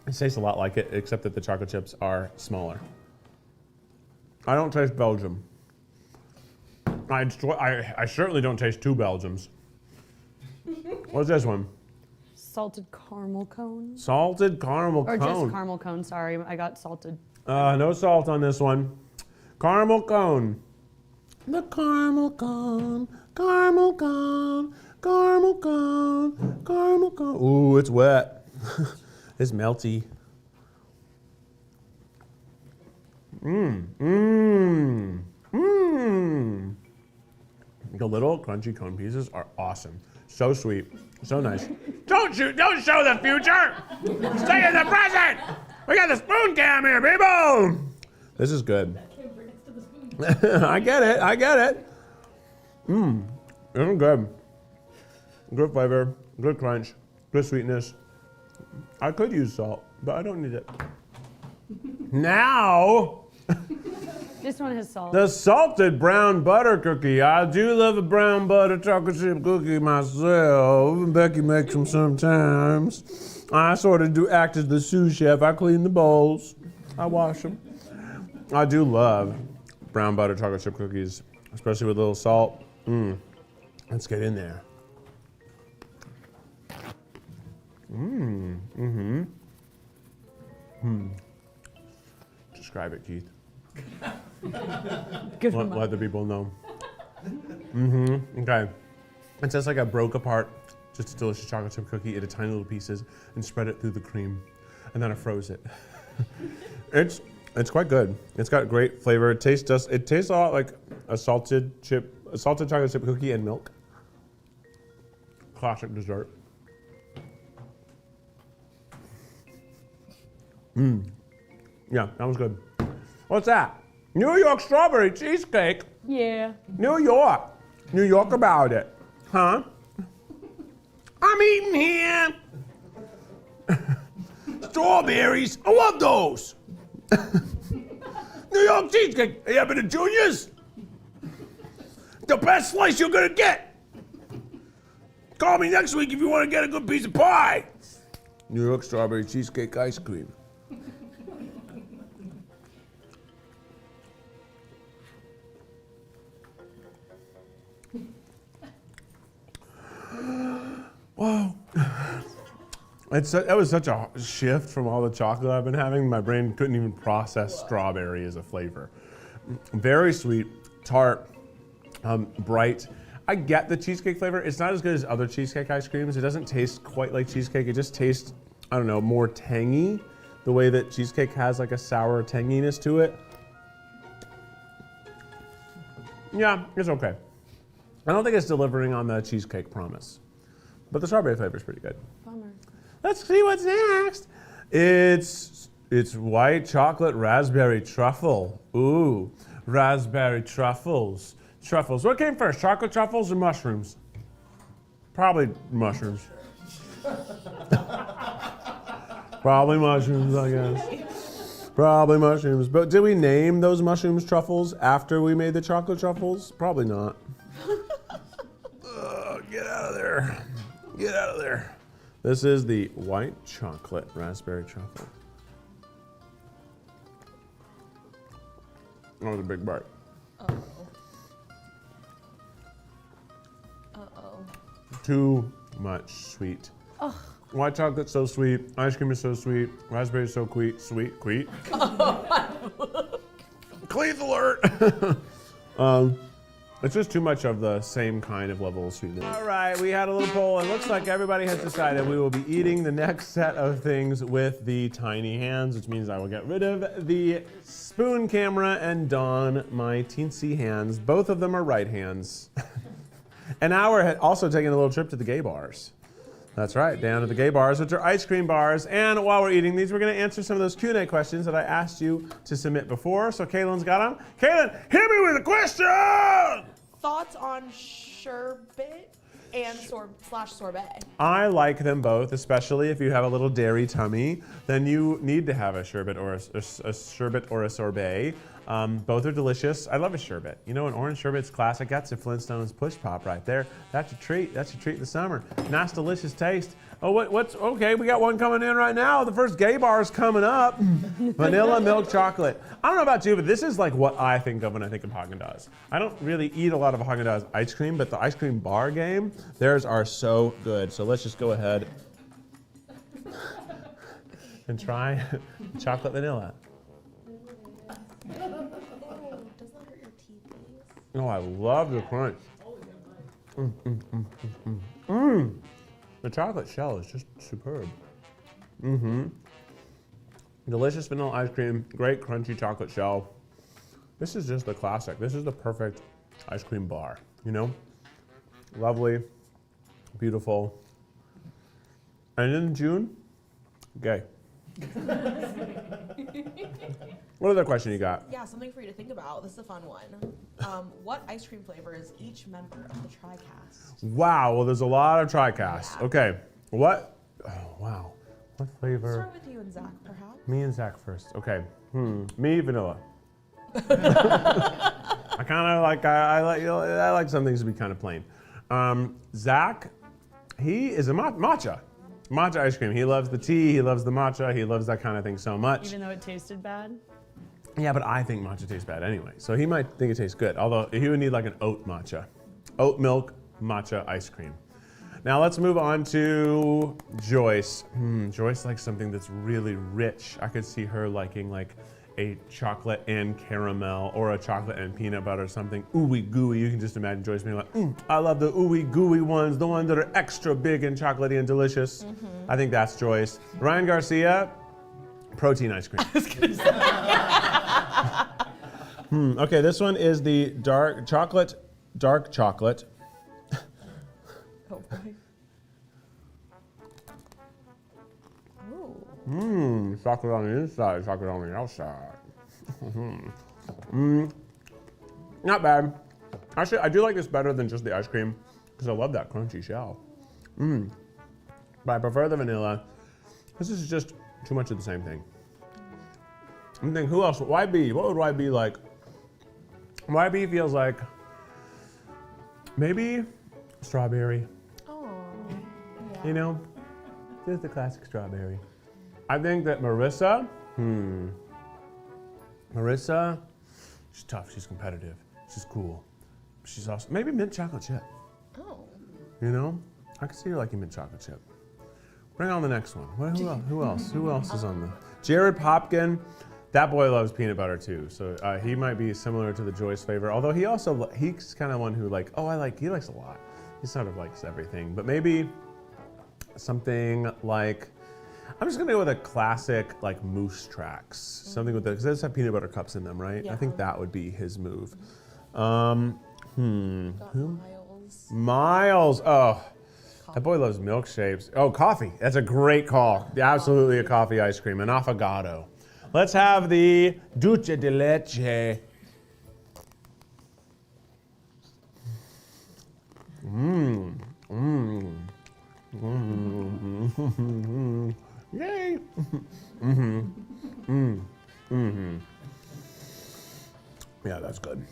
it tastes a lot like it, except that the chocolate chips are smaller. I don't taste Belgium. I certainly don't taste 2 Belgiums. What's this one? Salted caramel cone. Salted caramel Or cone. just caramel cone, sorry. I got salted. No salt on this one. Caramel cone. The caramel cone, caramel cone, caramel cone, caramel cone. Ooh, it's wet. It's melty. The little crunchy cone pieces are awesome. So sweet, so nice. Don't show the future. Stay in the present. We got the spoon cam here, people. This is good. I get it. It's good. Good flavor, good crunch, good sweetness. I could use salt, but I don't need it. Now, This one has salt. the salted brown butter cookie. I do love a brown butter chocolate chip cookie myself. Becky makes them sometimes. I sort of act as the sous chef. I clean the bowls. I wash them. I do love brown butter chocolate chip cookies, especially with a little salt. Let's get in there. Describe it, Keith. Good one. Let the people know. Okay. It's just like I broke apart just a delicious chocolate chip cookie into tiny little pieces and spread it through the cream, and then I froze it. It's quite good. It's got great flavor. It tastes a lot like a salted chocolate chip cookie and milk. Classic dessert. Yeah, that was good. What's that? New York strawberry cheesecake. Yeah. New York about it, huh? I'm eating here. Strawberries, I love those. New York cheesecake, you ever been to Junior's? The best slice you're gonna get. Call me next week if you want to get a good piece of pie. New York strawberry cheesecake ice cream. Wow. That was such a shift from all the chocolate I've been having. My brain couldn't even process strawberry as a flavor. Very sweet, tart, bright. I get the cheesecake flavor. It's not as good as other cheesecake ice creams. It doesn't taste quite like cheesecake. It just tastes, I don't know, more tangy. The way that cheesecake has like a sour tanginess to it. Yeah, it's okay. I don't think it's delivering on the cheesecake promise. But the strawberry flavor is pretty good. Bummer. Let's see what's next. It's white chocolate raspberry truffle. Ooh, raspberry truffles. Truffles. What came first, chocolate truffles or mushrooms? Probably mushrooms. Probably mushrooms, I guess. Probably mushrooms. But did we name those mushrooms truffles after we made the chocolate truffles? Probably not. Get out of there. Get out of there. This is the white chocolate raspberry truffle. That was a big bite. Too much sweet. Ugh. White chocolate's so sweet. Ice cream is so sweet. Raspberry is so sweet. Cleave alert! It's just too much of the same kind of level of sweetness. All right, we had a little poll, and looks like everybody has decided we will be eating the next set of things with the tiny hands, which means I will get rid of the spoon camera and don my teensy hands. Both of them are right hands. And now we're also taking a little trip to the gay bars. That's right, down to the gay bars, which are ice cream bars. And while we're eating these, we're gonna answer some of those Q&A questions that I asked you to submit before. So Kaylin's got them. Kaylin, hit me with a question! Thoughts on sherbet and sorbet? I like them both, especially if you have a little dairy tummy. Then you need to have a sherbet or a sherbet or a sorbet. Both are delicious. I love a sherbet. You know, an orange sherbet's classic. That's a Flintstones push pop right there. That's a treat. That's a treat in the summer. Nice, delicious taste. Oh, what's okay? We got one coming in right now. The first gay bar is coming up. Vanilla milk chocolate. I don't know about you, but this is like what I think of when I think of Haagen Dazs. I don't really eat a lot of Haagen Dazs ice cream, but the ice cream bar game, theirs are so good. So let's just go ahead and try chocolate vanilla. Doesn't that hurt your teeth, please? Oh, I love the crunch. The chocolate shell is just superb. Delicious vanilla ice cream, great crunchy chocolate shell. This is just the classic. This is the perfect ice cream bar, you know? Lovely, beautiful. And in June, gay. What other question you got? Yeah, something for you to think about. This is a fun one. What ice cream flavor is each member of the TriCast? Wow, well there's a lot of TriCasts. Yeah. Okay, what? Oh, wow. What flavor? Start with you and Zach, perhaps. Me and Zach first. Okay. Me, vanilla. I kind of like, I like some things to be kind of plain. Zach, he is a matcha ice cream. He loves the tea, he loves the matcha, he loves that kind of thing so much. Even though it tasted bad? Yeah, but I think matcha tastes bad anyway. So he might think it tastes good, although he would need like an oat matcha. Oat milk matcha ice cream. Now let's move on to Joyce. Joyce likes something that's really rich. I could see her liking like a chocolate and caramel or a chocolate and peanut butter, something ooey gooey. You can just imagine Joyce being like, I love the ooey gooey ones, the ones that are extra big and chocolatey and delicious. I think that's Joyce. Ryan Garcia, protein ice cream. Okay, this one is the dark chocolate. Oh boy. Chocolate on the inside, chocolate on the outside. Not bad. Actually, I do like this better than just the ice cream because I love that crunchy shell. But I prefer the vanilla. This is just too much of the same thing. I'm thinking, who else? YB, what would YB like? YB feels like maybe strawberry. Oh, yeah. You know, this is the classic strawberry. I think that Marissa, Marissa, she's tough, she's competitive, she's cool. She's also, maybe mint chocolate chip. Oh. You know, I could see her liking mint chocolate chip. Bring on the next one. Who else is on the? Jared Popkin, that boy loves peanut butter too. So he might be similar to the Joyce flavor, although he's kind of one who like, he likes a lot. He sort of likes everything, but maybe something like, I'm just gonna go with a classic like Moose Tracks, something with because those have peanut butter cups in them, right? Yeah. I think that would be his move. Got Who? Miles. Miles. Oh, that boy loves milkshakes. Oh, coffee. That's a great call. Absolutely a coffee ice cream, an affogato. Let's have the dulce de leche. Yay! Yeah, that's good.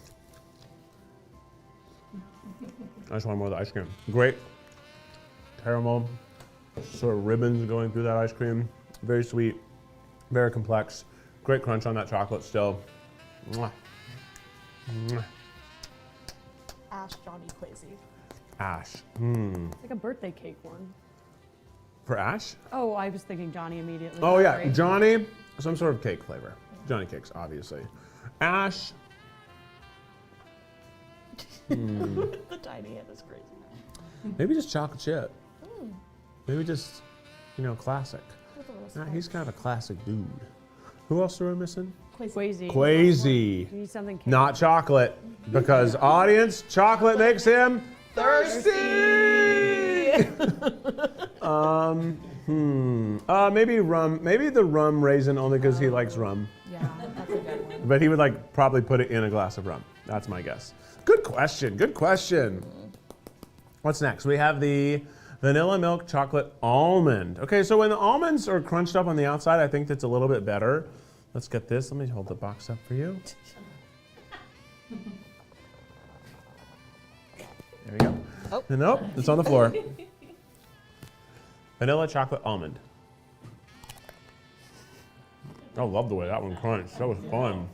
I just want more of the ice cream. Great caramel, sort of ribbons going through that ice cream. Very sweet, very complex. Great crunch on that chocolate still. Mwah. Mwah. Ash, Johnny, Quasi. Ash. It's like a birthday cake one. For Ash? Oh, I was thinking Johnny immediately. Oh yeah, Sorry. Johnny, some sort of cake flavor. Johnny cakes, obviously. Ash. The tiny hand is crazy. Maybe just chocolate chip. Maybe just, classic. He's kind of a classic dude. Who else are we missing? Quasi. Quasi. You need something cake. Not chocolate, because audience, chocolate makes him thirsty. Maybe rum. Maybe the rum raisin only because he likes rum. Yeah, that's a good one. But he would probably put it in a glass of rum. That's my guess. Good question. Good question. What's next? We have the vanilla milk chocolate almond. Okay, so when the almonds are crunched up on the outside, I think that's a little bit better. Let's get this. Let me hold the box up for you. There we go. Oh. Nope, it's on the floor. Vanilla chocolate almond. I love the way that one crunched. That was fun.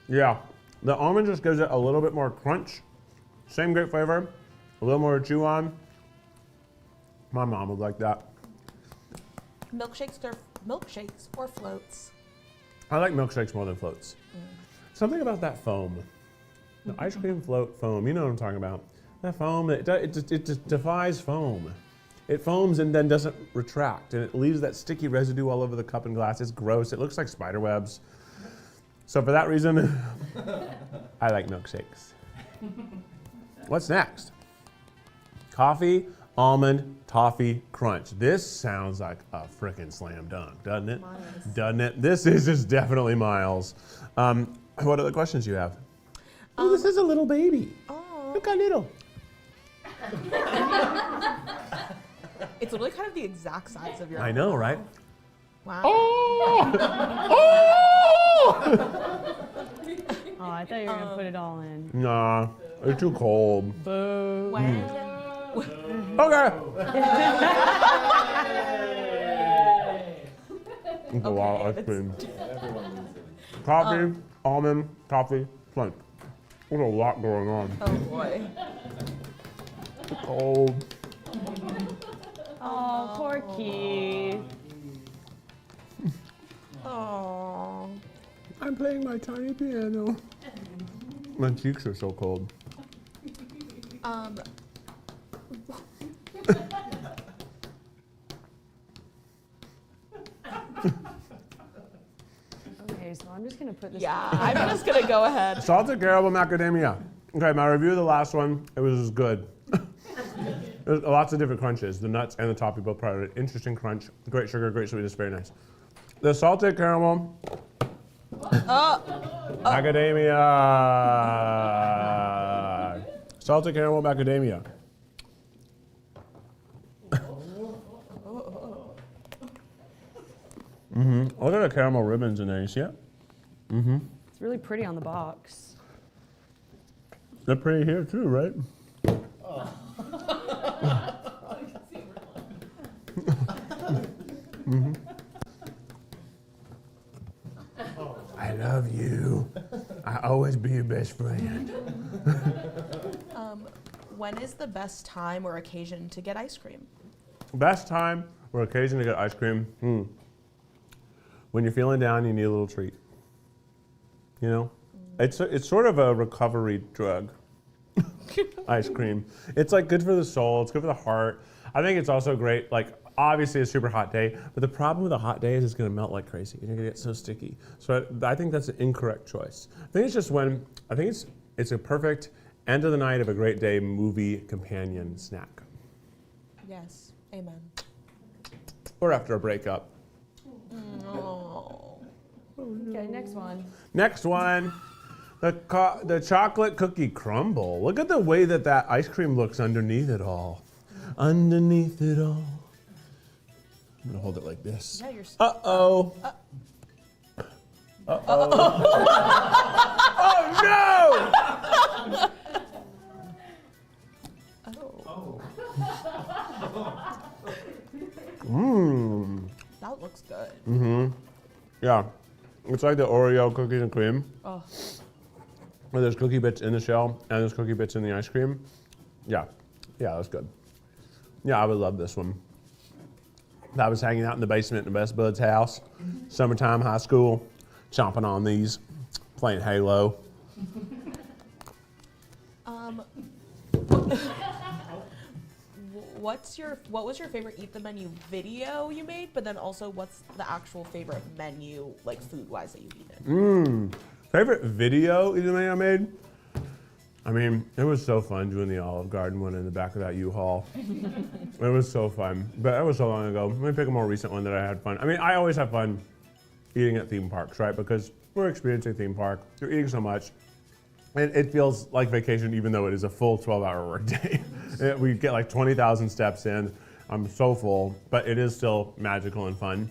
Yeah, the almond just gives it a little bit more crunch. Same great flavor, a little more to chew on. My mom would like that. Milkshakes or floats? I like milkshakes more than floats. Something about that foam. The ice cream float foam, you know what I'm talking about. That foam, it just defies foam. It foams and then doesn't retract, and it leaves that sticky residue all over the cup and glass. It's gross. It looks like spider webs. So for that reason, I like milkshakes. What's next? Coffee, almond, toffee, crunch. This sounds like a frickin' slam dunk, doesn't it? Miles. Doesn't it? This is just definitely Miles. What other questions do you have? Oh, this is a little baby. Oh. Look how little. It's literally kind of the exact size of your I know, right? Wow. Oh! Oh, I thought you were gonna put it all in. Nah, it's too cold. Boo. Okay. It's a lot of ice cream. Coffee, almond, toffee, crunch. There's a lot going on. Oh boy. Cold. Oh, poor Keith. Oh. I'm playing my tiny piano. My cheeks are so cold. Okay, so I'm just gonna put this. Yeah, I'm just gonna go ahead. Salted caramel macadamia. Okay, my review of the last one, it was good. There's lots of different crunches. The nuts and the toffee both provided an interesting crunch. Great sugar, great sweetness, very nice. The salted caramel macadamia. Salted caramel macadamia. Look at the caramel ribbons in there, you see it? It's really pretty on the box. They're pretty here too, right? I love you. I always be your best friend. When is the best time or occasion to get ice cream? Best time or occasion to get ice cream? When you're feeling down, you need a little treat. You know? It's sort of a recovery drug. Ice cream. It's like good for the soul, it's good for the heart. I think it's also great, like obviously a super hot day, but the problem with a hot day is it's gonna melt like crazy. You're gonna get so sticky. So I think that's an incorrect choice. I think it's just it's a perfect end of the night of a great day movie companion snack. Yes. Amen. Or after a breakup. Oh. Okay, next one. Next one. The chocolate cookie crumble. Look at the way that ice cream looks underneath it all. Underneath it all. I'm gonna hold it like this. Yeah, you're. Uh-oh. Uh-oh. Oh no! That looks good. Yeah. It's like the Oreo cookies and cream. Oh. Where there's cookie bits in the shell and there's cookie bits in the ice cream. Yeah. Yeah, that's good. Yeah, I would love this one. I was hanging out in the basement in Best Bud's house, summertime high school, chomping on these, playing Halo. What was your favorite Eat the Menu video you made? But then also, what's the actual favorite menu, like food-wise, that you've eaten? Favorite video Eat the Menu I made? I mean, it was so fun doing the Olive Garden one in the back of that U-Haul. It was so fun, but that was so long ago. Let me pick a more recent one that I had fun. I mean, I always have fun eating at theme parks, right? Because we're experiencing theme park, you're eating so much. It feels like vacation even though it is a full 12-hour workday. We get like 20,000 steps in. I'm so full, but it is still magical and fun.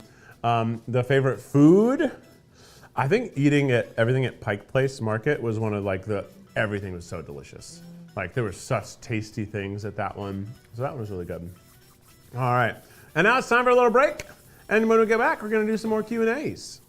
The favorite food? I think eating at everything at Pike Place Market was one of like everything was so delicious. Like there were such tasty things at that one. So that one was really good. All right, and now it's time for a little break. And when we get back, we're gonna do some more Q&As.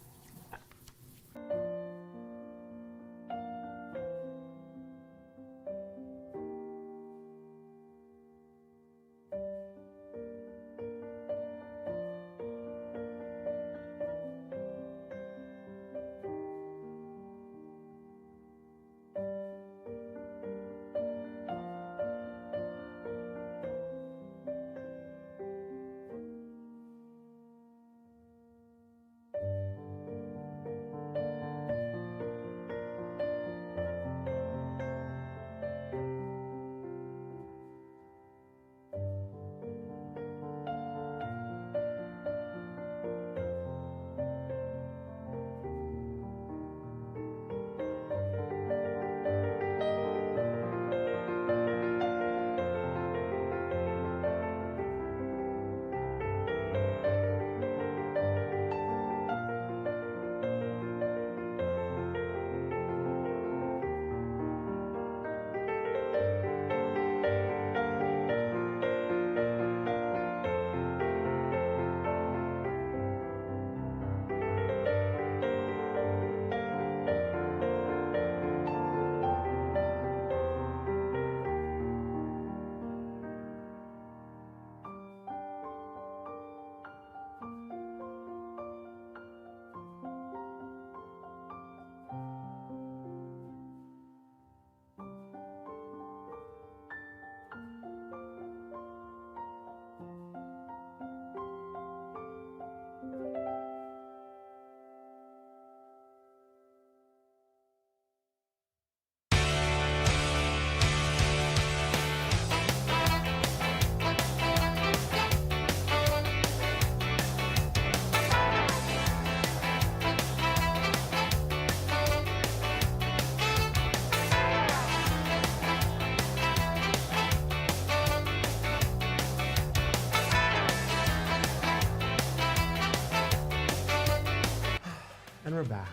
And we're back.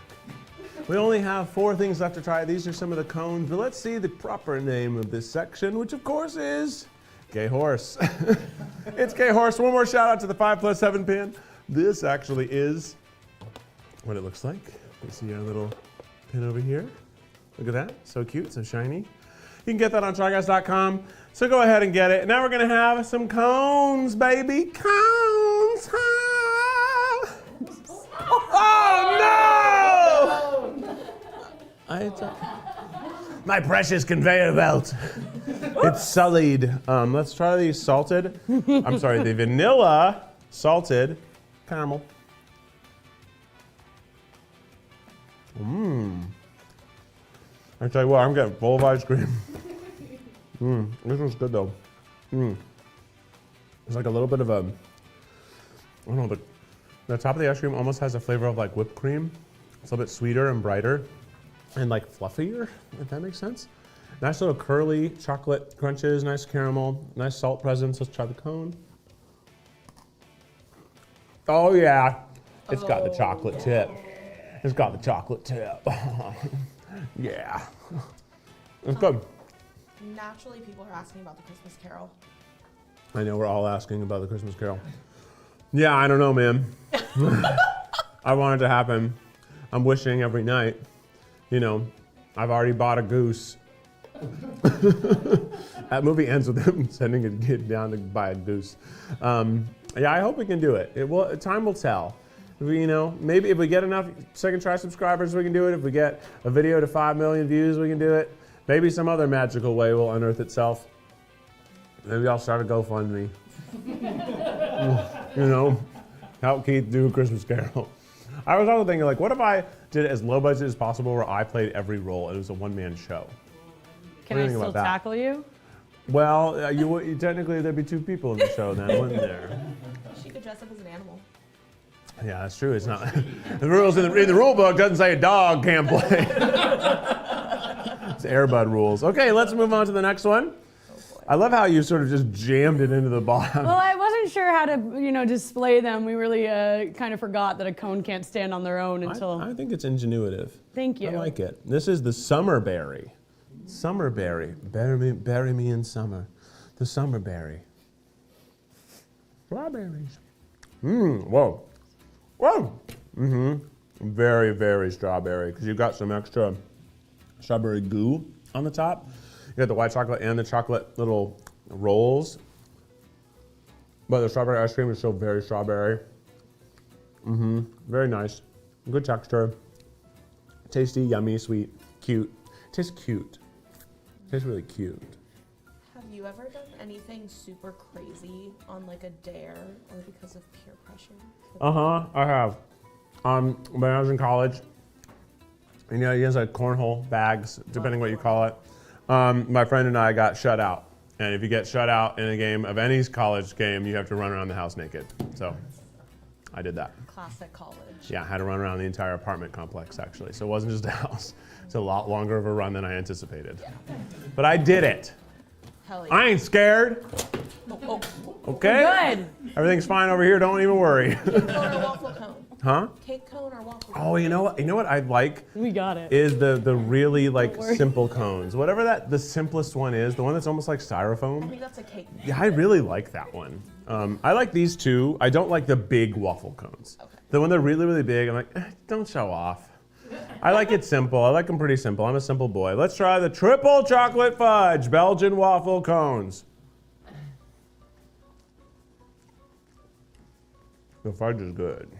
We only have 4 things left to try. These are some of the cones, but let's see the proper name of this section, which of course is Gay Horse. It's Gay Horse. One more shout out to the 5+7 pin. This actually is what it looks like. You see our little pin over here. Look at that, so cute, so shiny. You can get that on tryguys.com. So go ahead and get it. Now we're gonna have some cones, baby. Cones. Oh no! My precious conveyor belt. It's sullied. Let's try these salted. I'm sorry, the vanilla salted caramel. I tell you what, I'm getting full of ice cream. This one's good though. It's like a little bit of a, I don't know, but the top of the ice cream almost has a flavor of like whipped cream. It's a little bit sweeter and brighter and like fluffier, if that makes sense. Nice little curly chocolate crunches, nice caramel, nice salt presence. Let's try the cone. Oh yeah, it's got the chocolate tip. It's got the chocolate tip. Yeah, it's good. Naturally, people are asking about the Christmas Carol. I know we're all asking about the Christmas Carol. Yeah, I don't know, man. I want it to happen. I'm wishing every night. You know, I've already bought a goose. That movie ends with him sending a kid down to buy a goose. Yeah, I hope we can do it. Time will tell. Maybe if we get enough second try subscribers, we can do it. If we get a video to 5 million views, we can do it. Maybe some other magical way will unearth itself. Maybe I'll start a GoFundMe. Help Keith do a Christmas Carol. I was also thinking, what if I did it as low budget as possible, where I played every role? It was a one-man show. Can I still tackle you? Well, technically there'd be 2 people in the show then, wouldn't there? She could dress up as an animal. Yeah, that's true. It's not the rules in the rule book doesn't say a dog can't play. It's Air Bud rules. Okay, let's move on to the next one. I love how you sort of just jammed it into the bottom. Well, I wasn't sure how to, display them. We really kind of forgot that a cone can't stand on their own until. I think it's ingenuitive. Thank you. I like it. This is the summer berry. Summer berry. Bury me in summer. The summer berry. Strawberries. Whoa. Whoa. Very, very strawberry, because you've got some extra strawberry goo on the top. You got the white chocolate and the chocolate little rolls. But the strawberry ice cream is still very strawberry. Very nice. Good texture. Tasty, yummy, sweet, cute. Tastes cute. Tastes really cute. Have you ever done anything super crazy on a dare or because of peer pressure? I have. When I was in college, you guys had cornhole bags, depending what you call it. My friend and I got shut out. And if you get shut out in a game of any college game, you have to run around the house naked. So I did that. Classic college. Yeah, I had to run around the entire apartment complex, actually. So it wasn't just a house. It's a lot longer of a run than I anticipated. Yeah. But I did it. Hell yeah. I ain't scared. Okay? Good. Everything's fine over here. Don't even worry. Cake cone or waffle cone? Huh? Cake cone or waffle cone? Oh, you know what I like? We got it. Is the really simple cones. Whatever the simplest one is, the one that's almost like I styrofoam. think that's a cake. Yeah, I really like that one. I like these 2. I don't like the big waffle cones. Okay. The one they're really, really big, I'm like, don't show off. I like it simple. I like them pretty simple. I'm a simple boy. Let's try the triple chocolate fudge Belgian waffle cones. The fudge is good.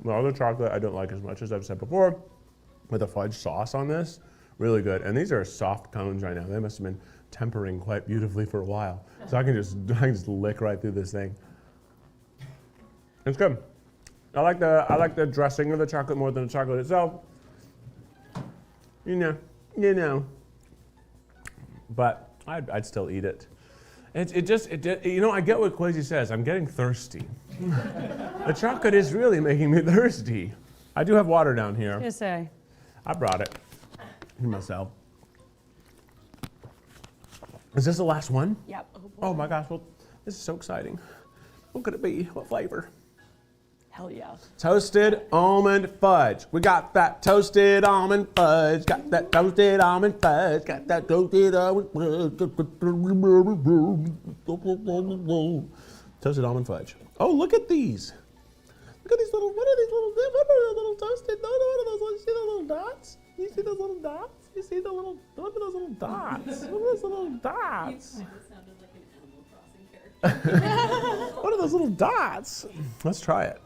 The other chocolate I don't like as much, as I've said before, with the fudge sauce on this, really good. And these are soft cones right now. They must have been tempering quite beautifully for a while. So I can just lick right through this thing. It's good. I like the dressing of the chocolate more than the chocolate itself. You know. But I'd still eat it. I get what Quasi says. I'm getting thirsty. The chocolate is really making me thirsty. I do have water down here. Just say. I brought it for myself. Is this the last one? Yep. Oh my gosh, well, this is so exciting. What could it be? What flavor? Hell yeah. Toasted almond fudge. We got that toasted almond fudge. Got that toasted almond fudge. Got that toasted almond fudge. Toasted almond fudge. Oh, look at these. Look at these little, what are these little toasted, what are those, you see those little dots? You see those little dots? You see the little, look at those little dots. Look at those little dots. You kind of sounded like an Animal Crossing character. What are those little dots? Let's try it.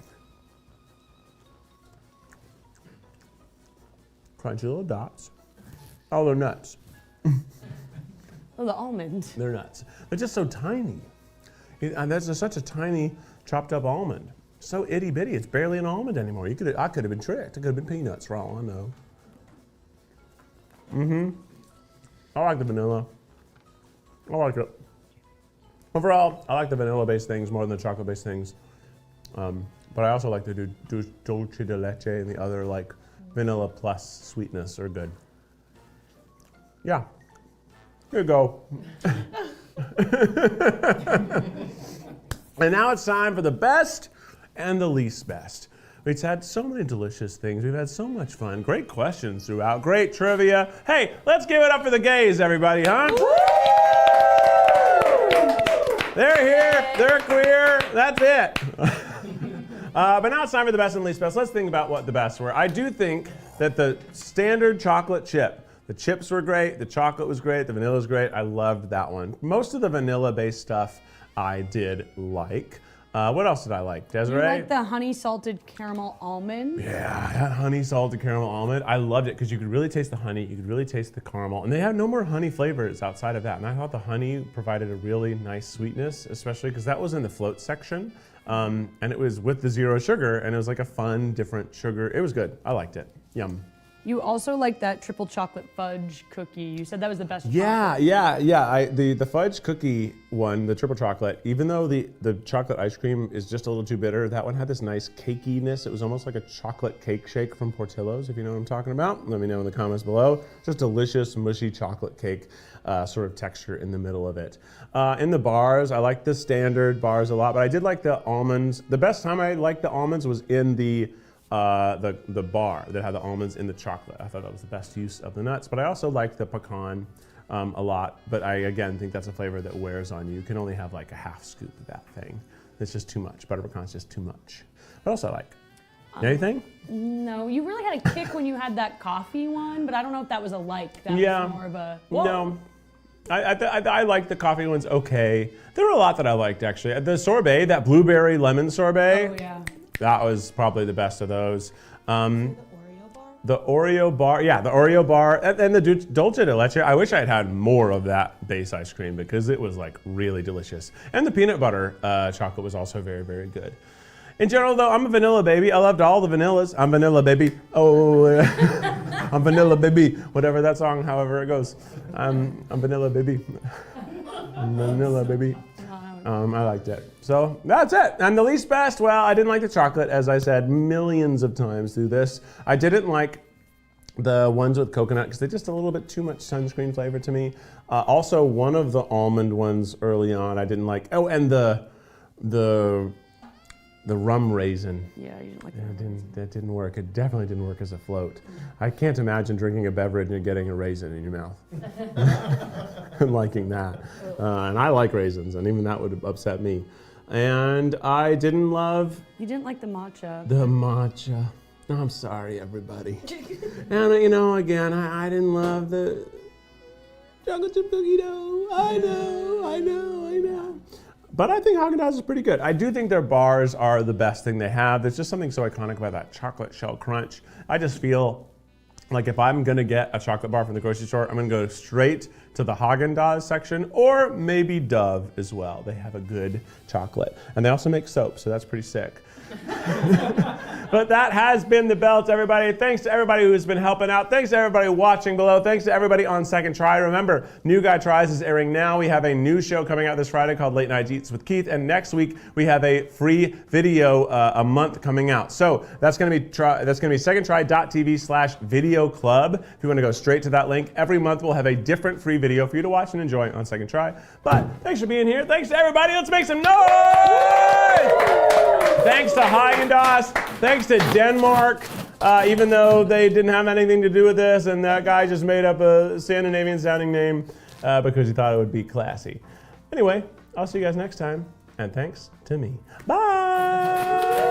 Crunchy little dots. Oh, they're nuts. Oh, the almond. They're nuts. They're just so tiny. And that's such a tiny chopped up almond. So itty bitty, it's barely an almond anymore. I could have been tricked. It could have been peanuts for all I know. I like the vanilla. I like it. Overall, I like the vanilla-based things more than the chocolate-based things. But I also like the dulce de leche and the other vanilla plus sweetness are good. Yeah. Here you go. And now it's time for the best and the least best. We've had so many delicious things. We've had so much fun. Great questions throughout. Great trivia. Hey, let's give it up for the gays, everybody, huh? They're here. They're queer. That's it. But now it's time for the best and least best. Let's think about what the best were. I do think that the standard chocolate chip, the chips were great, the chocolate was great, the vanilla was great. I loved that one. Most of the vanilla-based stuff I did like. What else did I like, Desiree? You like the honey salted caramel almond? Yeah, that honey salted caramel almond. I loved it because you could really taste the honey, you could really taste the caramel, and they have no more honey flavors outside of that. And I thought the honey provided a really nice sweetness, especially because that was in the float section. And it was with the zero sugar, and it was like a fun, different sugar. It was good. I liked it. Yum. You also like that triple chocolate fudge cookie. You said that was the best Yeah. The fudge cookie one, the triple chocolate, even though the chocolate ice cream is just a little too bitter, that one had this nice cakiness. It was almost like a chocolate cake shake from Portillo's, if you know what I'm talking about. Let me know in the comments below. Just delicious, mushy chocolate cake sort of texture in the middle of it. In the bars, I like the standard bars a lot, but I did like the almonds. The best time I liked the almonds was in the bar that had the almonds in the chocolate. I thought that was the best use of the nuts, but I also liked the pecan a lot, but I again think that's a flavor that wears on you. You can only have like a half scoop of that thing. It's just too much. Butter pecan's just too much. What else I like? Anything? No, you really had a kick when you had that coffee one, but I don't know if that was a like. That Yeah. was more of a... No. I liked the coffee ones okay. There were a lot that I liked actually. The sorbet, that blueberry lemon sorbet. Oh, yeah. That was probably the best of those. The Oreo bar? The Oreo bar, yeah, the Oreo bar, and the dulce de leche. I wish I had more of that base ice cream because it was like really delicious. And the peanut butter chocolate was also very, very good. In general though, I'm a vanilla baby. I loved all the vanillas. I'm vanilla baby. Oh, I'm vanilla baby. Whatever that song, however it goes. I'm vanilla baby. I'm vanilla baby. I liked it. So that's it. And the least best, well, I didn't like the chocolate, as I said millions of times through this. I didn't like the ones with coconut because they're just a little bit too much sunscreen flavor to me. Also, one of the almond ones early on I didn't like. Oh, and the rum raisin. Yeah, you didn't like that. That didn't work. It definitely didn't work as a float. I can't imagine drinking a beverage and getting a raisin in your mouth and liking that. And I like raisins, and even that would upset me. And I didn't love... You didn't like the matcha. The matcha. I'm sorry, everybody. And you know, again, I didn't love the chocolate chip cookie dough. I know. But I think Haagen Dazs is pretty good. I do think their bars are the best thing they have. There's just something so iconic about that chocolate shell crunch. I just feel like if I'm gonna get a chocolate bar from the grocery store, I'm gonna go straight to the Haagen Dazs section, or maybe Dove as well. They have a good chocolate. And they also make soap, so that's pretty sick. But that has been The Belt, everybody. Thanks to everybody who's been helping out. Thanks to everybody watching below. Thanks to everybody on Second Try. Remember, New Guy Tries is airing now. We have a new show coming out this Friday called Late Night Eats with Keith. And next week, we have a free video a month coming out. So that's going to be secondtry.tv/video club. If you want to go straight to that link, every month we'll have a different free video for you to watch and enjoy on Second Try. But thanks for being here. Thanks to everybody. Let's make some noise! Thanks to Haagen Dazs. Thanks to Denmark, even though they didn't have anything to do with this, and that guy just made up a Scandinavian-sounding name because he thought it would be classy. Anyway, I'll see you guys next time, and thanks to me. Bye!